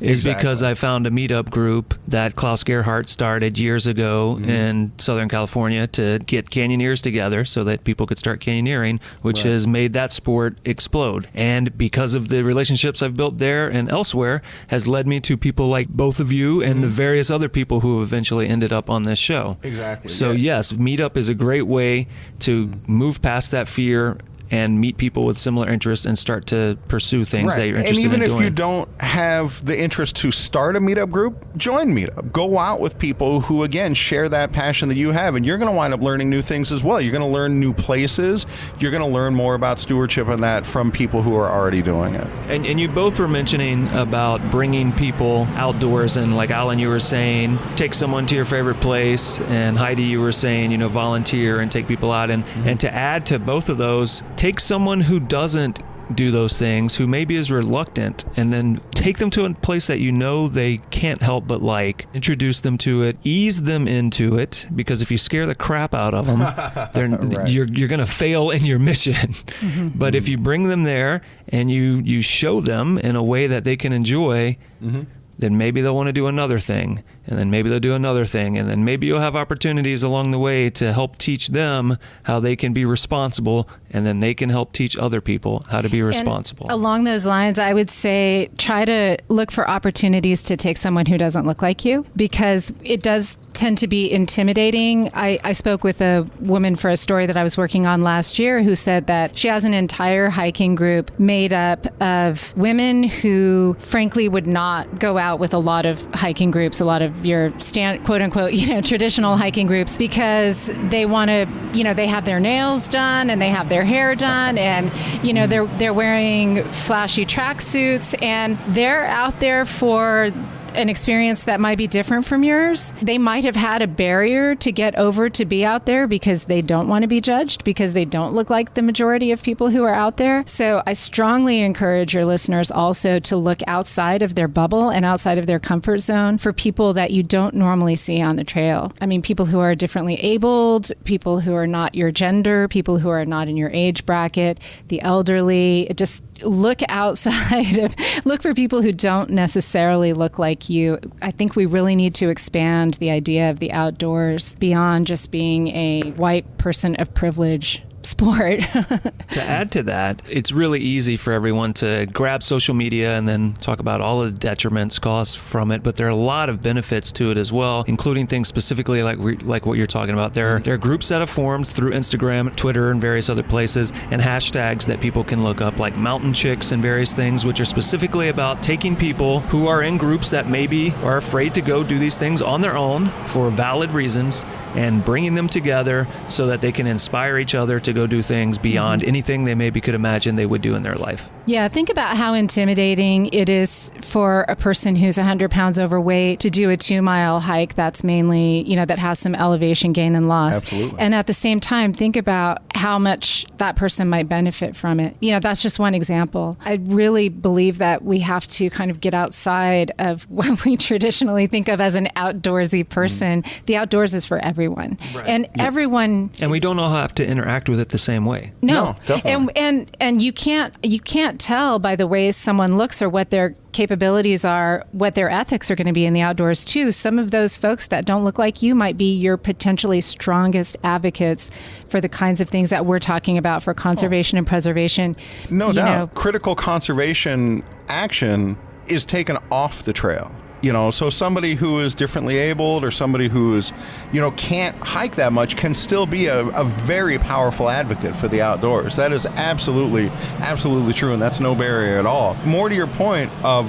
is because I found a Meetup group that Klaus Gerhardt started years ago in Southern California to get canyoneers together so that people could start canyoneering, which has made that sport explode. And because of the relationships I've built there and elsewhere, has led me to people like both of you and the various other people who eventually ended up on this show. Exactly. So yes, Meetup is a great way to move past that fear and meet people with similar interests and start to pursue things that you're interested in doing. And even if you don't have the interest to start a Meetup group, join Meetup. Go out with people who, again, share that passion that you have, and you're going to wind up learning new things as well. You're going to learn new places. You're going to learn more about stewardship and that from people who are already doing it. And you both were mentioning about bringing people outdoors, and like Alan, you were saying, take someone to your favorite place, and Heidi, you were saying, volunteer and take people out. And to add to both of those, take someone who doesn't do those things, who maybe is reluctant, and then take them to a place that they can't help but like. Introduce them to it, ease them into it, because if you scare the crap out of them, you're going to fail in your mission. But if you bring them there and you show them in a way that they can enjoy, then maybe they'll want to do another thing. and then maybe they'll do another thing, and then maybe you'll have opportunities along the way to help teach them how they can be responsible, and then they can help teach other people how to be responsible. And along those lines, I would say try to look for opportunities to take someone who doesn't look like you, because it does tend to be intimidating. I spoke with a woman for a story that I was working on last year who said that she has an entire hiking group made up of women who frankly would not go out with a lot of hiking groups, a lot of your quote unquote, traditional hiking groups, because they want to, they have their nails done and they have their hair done, and they're wearing flashy tracksuits, and they're out there for an experience that might be different from yours. They might have had a barrier to get over to be out there because they don't want to be judged, because they don't look like the majority of people who are out there. So I strongly encourage your listeners also to look outside of their bubble and outside of their comfort zone for people that you don't normally see on the trail. I mean, people who are differently abled, people who are not your gender, people who are not in your age bracket, the elderly. Just look outside, look for people who don't necessarily look like you. I think we really need to expand the idea of the outdoors beyond just being a white person of privilege sport. To add to that, it's really easy for everyone to grab social media and then talk about all of the detriments caused from it, but there are a lot of benefits to it as well, including things specifically like what you're talking about. There are groups that have formed through Instagram, Twitter, and various other places, and hashtags that people can look up, like Mountain Chicks and various things, which are specifically about taking people who are in groups that maybe are afraid to go do these things on their own for valid reasons, and bringing them together so that they can inspire each other to go do things beyond anything they maybe could imagine they would do in their life. Yeah, think about how intimidating it is for a person who's 100 pounds overweight to do a 2-mile hike that's mainly, that has some elevation gain and loss. Absolutely. And at the same time, think about how much that person might benefit from it. That's just one example. I really believe that we have to kind of get outside of what we traditionally think of as an outdoorsy person. The outdoors is for everyone. Right. And everyone... And we don't all have to interact with it the same way. No, definitely. And you can't tell by the way someone looks or what their capabilities are, what their ethics are going to be in the outdoors too. Some of those folks that don't look like you might be your potentially strongest advocates for the kinds of things that we're talking about for conservation and preservation. No doubt. Critical conservation action is taken off the trail. So somebody who is differently abled or somebody who is, can't hike that much can still be a very powerful advocate for the outdoors. That is absolutely true, and that's no barrier at all. More to your point of,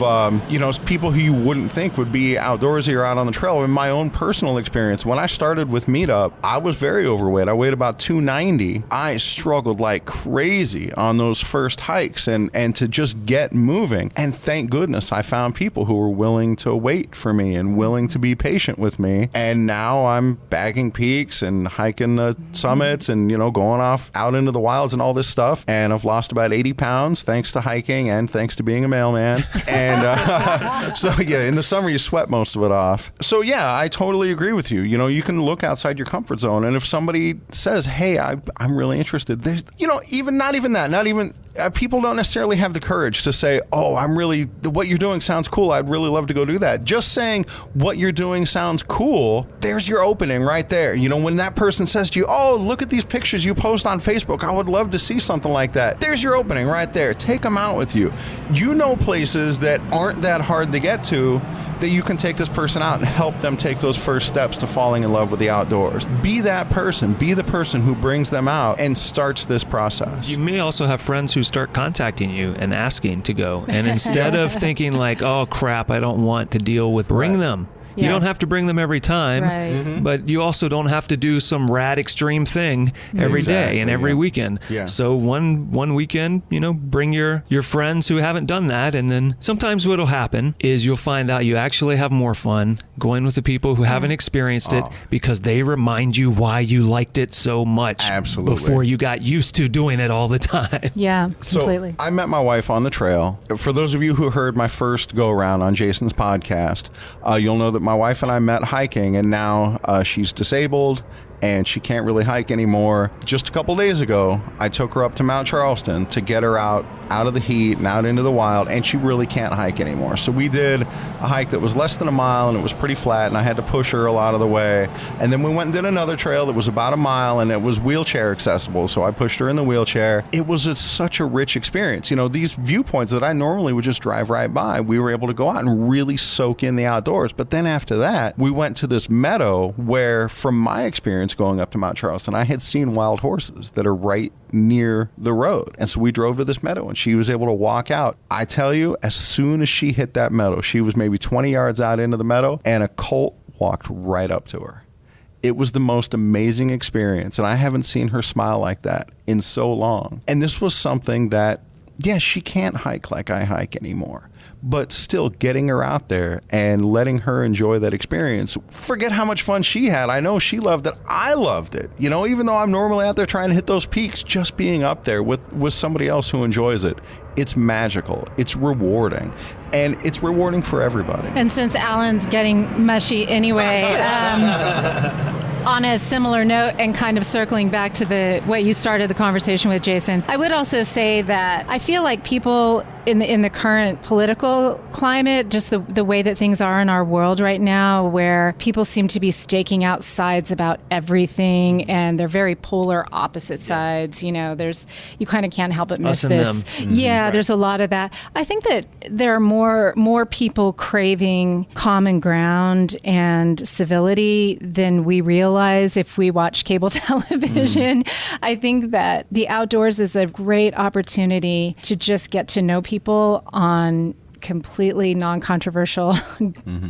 people who you wouldn't think would be outdoorsy or out on the trail. In my own personal experience, when I started with Meetup, I was very overweight. I weighed about 290. I struggled like crazy on those first hikes and to just get moving. And thank goodness I found people who were willing to wait for me and willing to be patient with me. And now I'm bagging peaks and hiking the summits and, going off out into the wilds and all this stuff. And I've lost about 80 pounds thanks to hiking and thanks to being a mailman. And in the summer you sweat most of it off. So yeah, I totally agree with you. You can look outside your comfort zone. And if somebody says, hey, I'm really interested, people don't necessarily have the courage to say, what you're doing sounds cool. I'd really love to go do that. Just saying what you're doing sounds cool, there's your opening right there. When that person says to you, oh, look at these pictures you post on Facebook. I would love to see something like that. There's your opening right there. Take them out with you. Places that aren't that hard to get to, that you can take this person out and help them take those first steps to falling in love with the outdoors. Be that person. Be the person who brings them out and starts this process. You may also have friends who start contacting you and asking to go. And instead of thinking like, oh, crap, I don't want to deal with, bring them. You don't have to bring them every time, but you also don't have to do some rad extreme thing every day and every weekend. Yeah. So one weekend, bring your friends who haven't done that, and then sometimes what'll happen is you'll find out you actually have more fun going with the people who haven't experienced it because they remind you why you liked it so much before you got used to doing it all the time. Yeah, completely. So I met my wife on the trail. For those of you who heard my first go around on Jason's podcast, you'll know that my wife and I met hiking, and now she's disabled and she can't really hike anymore. Just a couple days ago, I took her up to Mount Charleston to get her out of the heat and out into the wild, and she really can't hike anymore. So we did a hike that was less than a mile, and it was pretty flat, and I had to push her a lot of the way. And then we went and did another trail that was about a mile, and it was wheelchair accessible, so I pushed her in the wheelchair. It was such a rich experience. These viewpoints that I normally would just drive right by, we were able to go out and really soak in the outdoors. But then after that, we went to this meadow where, from my experience going up to Mount Charleston, I had seen wild horses that are right near the road. And so we drove to this meadow, and she was able to walk out. I tell you, as soon as she hit that meadow, she was maybe 20 yards out into the meadow, and a colt walked right up to her. It was the most amazing experience, and I haven't seen her smile like that in so long. And this was something that, she can't hike like I hike anymore, but still getting her out there and letting her enjoy that experience. Forget how much fun she had. I know she loved it. I loved it. Even though I'm normally out there trying to hit those peaks, just being up there with somebody else who enjoys it, it's magical. It's rewarding. And it's rewarding for everybody. And since Alan's getting mushy anyway, on a similar note and kind of circling back to what you started the conversation with, Jason, I would also say that I feel like people in the current political climate, just the way that things are in our world right now, where people seem to be staking out sides about everything, and they're very polar opposite sides. You kind of can't help but miss Us and this. them. Yeah, Right. There's a lot of that. I think that there are more people craving common ground and civility than we realize if we watch cable television. I think that the outdoors is a great opportunity to just get to know people on completely non-controversial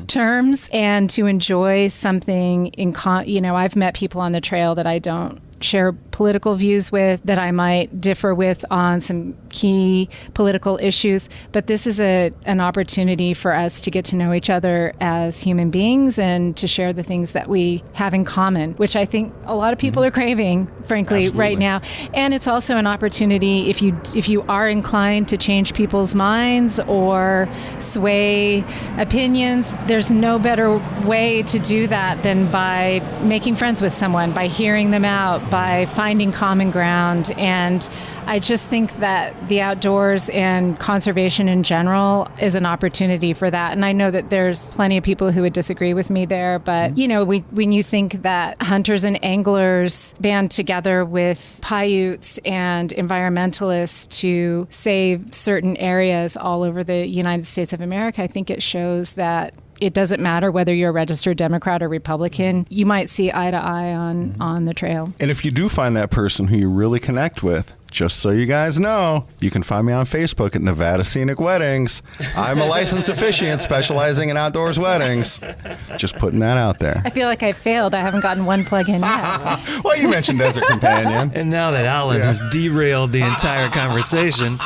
terms, and to enjoy something I've met people on the trail that I don't share political views with, that I might differ with on some key political issues, but this is an opportunity for us to get to know each other as human beings and to share the things that we have in common, which I think a lot of people are craving, frankly, Absolutely. right now. And it's also an opportunity, if you are inclined to change people's minds or sway opinions, there's no better way to do that than by making friends with someone, by hearing them out, by finding common ground. And I just think that the outdoors and conservation in general is an opportunity for that. And I know that there's plenty of people who would disagree with me there, but when you think that hunters and anglers band together with Paiutes and environmentalists to save certain areas all over the United States of America, I think it shows that it doesn't matter whether you're a registered Democrat or Republican. You might see eye to eye on the trail. And if you do find that person who you really connect with, just so you guys know, you can find me on Facebook at Nevada Scenic Weddings. I'm a licensed officiant specializing in outdoors weddings. Just putting that out there. I feel like I failed. I haven't gotten one plug in yet. Well, you mentioned Desert Companion. And now that Alan has derailed the entire conversation.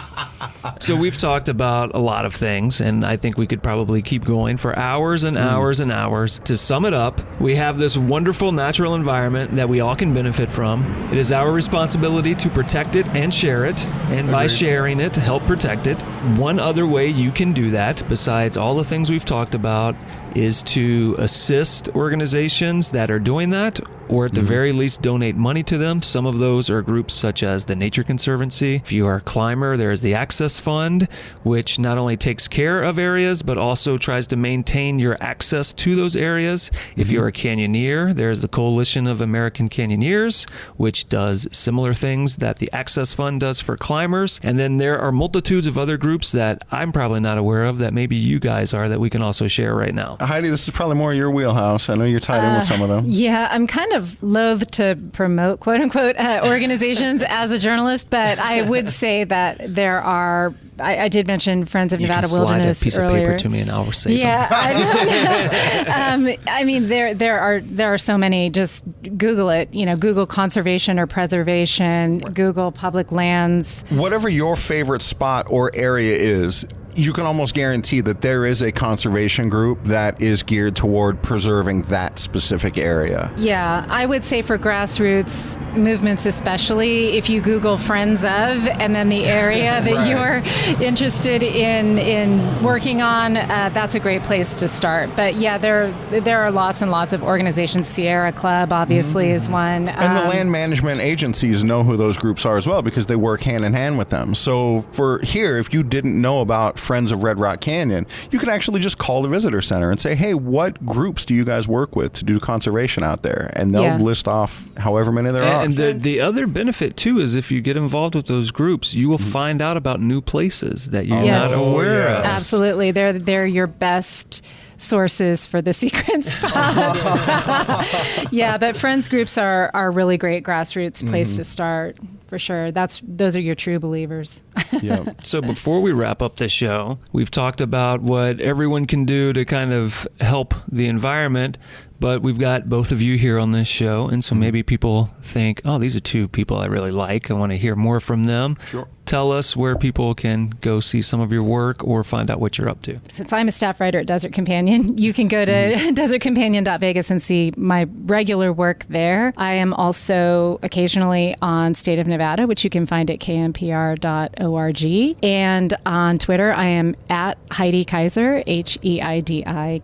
So we've talked about a lot of things, and I think we could probably keep going for hours and hours and hours. To sum it up, we have this wonderful natural environment that we all can benefit from. It is our responsibility to protect it and share it, and by sharing it, to help protect it. One other way you can do that, besides all the things we've talked about, is to assist organizations that are doing that, or at the very least donate money to them. Some of those are groups such as the Nature Conservancy. If you are a climber, there is the Access Fund, which not only takes care of areas, but also tries to maintain your access to those areas. If you're a canyoneer, there's the Coalition of American Canyoneers, which does similar things that the Access Fund does for climbers. And then there are multitudes of other groups that I'm probably not aware of that maybe you guys are, that we can also share right now. Heidi, this is probably more your wheelhouse. I know you're tied in with some of them. Yeah, I'm kind of loath to promote, quote unquote, organizations as a journalist, but I would say that there are, I did mention Friends of Nevada Wilderness slide a piece earlier. of paper to me and I'll save them. Yeah, I know. I mean, there are so many. Just Google it. Google conservation or preservation. Google public lands. Whatever your favorite spot or area is, you can almost guarantee that there is a conservation group that is geared toward preserving that specific area. Yeah, I would say for grassroots movements especially, if you Google Friends of, and then the area that Right. you're interested in working on, that's a great place to start. But yeah, there are lots and lots of organizations. Sierra Club obviously is one. And the land management agencies know who those groups are as well because they work hand in hand with them. So for here, if you didn't know about Friends of Red Rock Canyon, you can actually just call the visitor center and say, hey, what groups do you guys work with to do conservation out there? And they'll list off however many there are. And the other benefit, too, is if you get involved with those groups, you will find out about new places that you're not aware of. Absolutely. They're your best sources for the secret spots. Yeah, but friends groups are really great grassroots place to start. For sure. Those are your true believers. Yeah. So before we wrap up the show, we've talked about what everyone can do to kind of help the environment, but we've got both of you here on this show, and so maybe people think, oh, these are two people I really like. I want to hear more from them. Sure. Tell us where people can go see some of your work or find out what you're up to. Since I'm a staff writer at Desert Companion, you can go to desertcompanion.vegas and see my regular work there. I am also occasionally on State of Nevada, which you can find at kmpr.org. And on Twitter, I am at Heidi Kyser, HEIDIKYSER.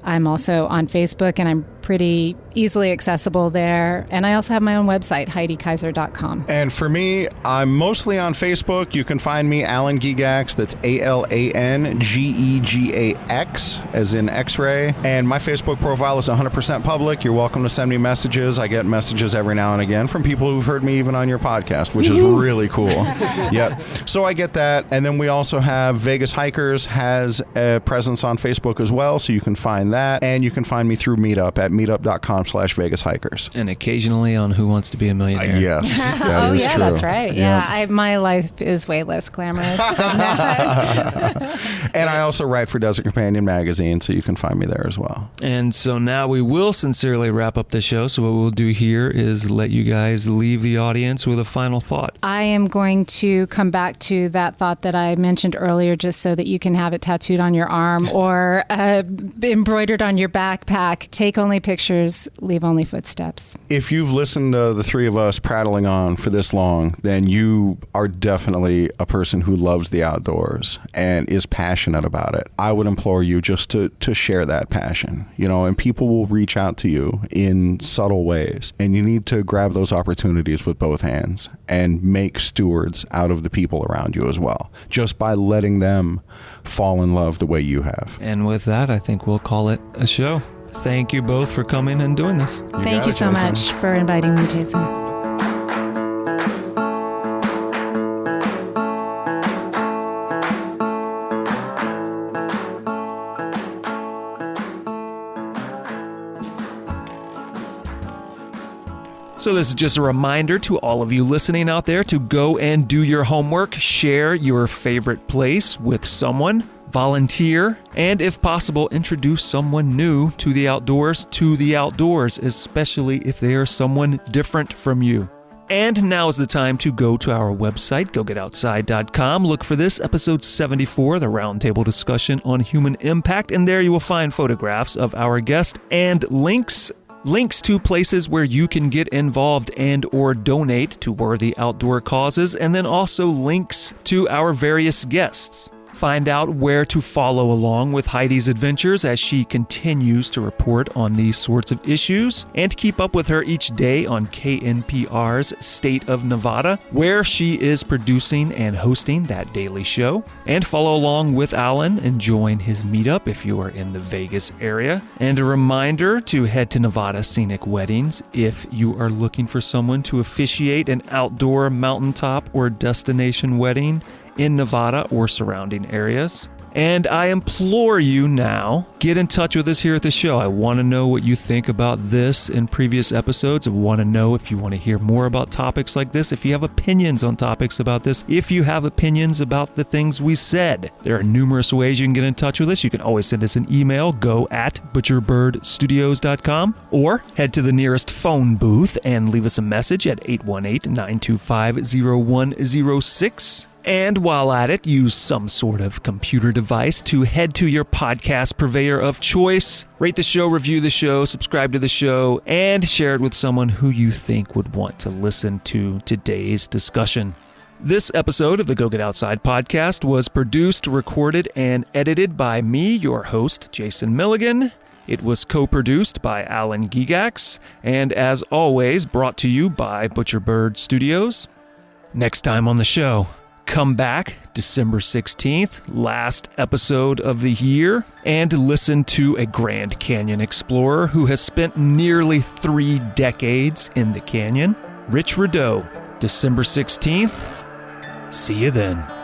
I'm also on Facebook, and I'm pretty easily accessible there. And I also have my own website, HeidiKyser.com. And for me, I'm mostly on Facebook. You can find me, Alan Gegax. That's ALANGEGAX, as in X-ray. And my Facebook profile is 100% public. You're welcome to send me messages. I get messages every now and again from people who've heard me even on your podcast, which is really cool. Yep. So I get that. And then we also have Vegas Hikers has a presence on Facebook as well. So you can find that. And you can find me through Meetup at meetup.com/Vegas Hikers. And occasionally on Who Wants to Be a Millionaire. Yes, that is true. That's right. Yeah, my life is way less glamorous than that. And I also write for Desert Companion magazine, so you can find me there as well. And so now we will sincerely wrap up the show. So what we'll do here is let you guys leave the audience with a final thought. I am going to come back to that thought that I mentioned earlier, just so that you can have it tattooed on your arm or embroidered on your backpack. Take only pictures, leave only footsteps. If you've listened to the three of us prattling on for this long, then you are definitely a person who loves the outdoors and is passionate about it. I would implore you just to share that passion, and people will reach out to you in subtle ways, and you need to grab those opportunities with both hands and make stewards out of the people around you as well, just by letting them fall in love the way you have. And with that, I think we'll call it a show. Thank you both for coming and doing this. Thank you so much for inviting me, Jason. So this is just a reminder to all of you listening out there to go and do your homework, share your favorite place with someone, volunteer, and if possible, introduce someone new to the outdoors, especially if they are someone different from you. And now is the time to go to our website, gogetoutside.com. Look for this, episode 74, the Roundtable discussion on human impact, and there you will find photographs of our guest and links to places where you can get involved and or donate to worthy outdoor causes, and then also links to our various guests. Find out where to follow along with Heidi's adventures as she continues to report on these sorts of issues, and keep up with her each day on KNPR's State of Nevada, where she is producing and hosting that daily show. And follow along with Alan and join his meetup if you are in the Vegas area. And a reminder to head to Nevada Scenic Weddings if you are looking for someone to officiate an outdoor mountaintop or destination wedding in Nevada or surrounding areas. And I implore you now, get in touch with us here at the show. I want to know what you think about this in previous episodes. I want to know if you want to hear more about topics like this, if you have opinions on topics about this, if you have opinions about the things we said. There are numerous ways you can get in touch with us. You can always send us an email, go@butcherbirdstudios.com, or head to the nearest phone booth and leave us a message at 818-925-0106. And while at it, use some sort of computer device to head to your podcast purveyor of choice. Rate the show, review the show, subscribe to the show, and share it with someone who you think would want to listen to today's discussion. This episode of the Go Get Outside podcast was produced, recorded, and edited by me, your host, Jason Milligan. It was co-produced by Alan Gegax, and as always, brought to you by Butcherbird Studios. Next time on the show, come back December 16th, last episode of the year, and listen to a Grand Canyon explorer who has spent nearly 3 decades in the canyon, Rich Rideau. December 16th. See you then.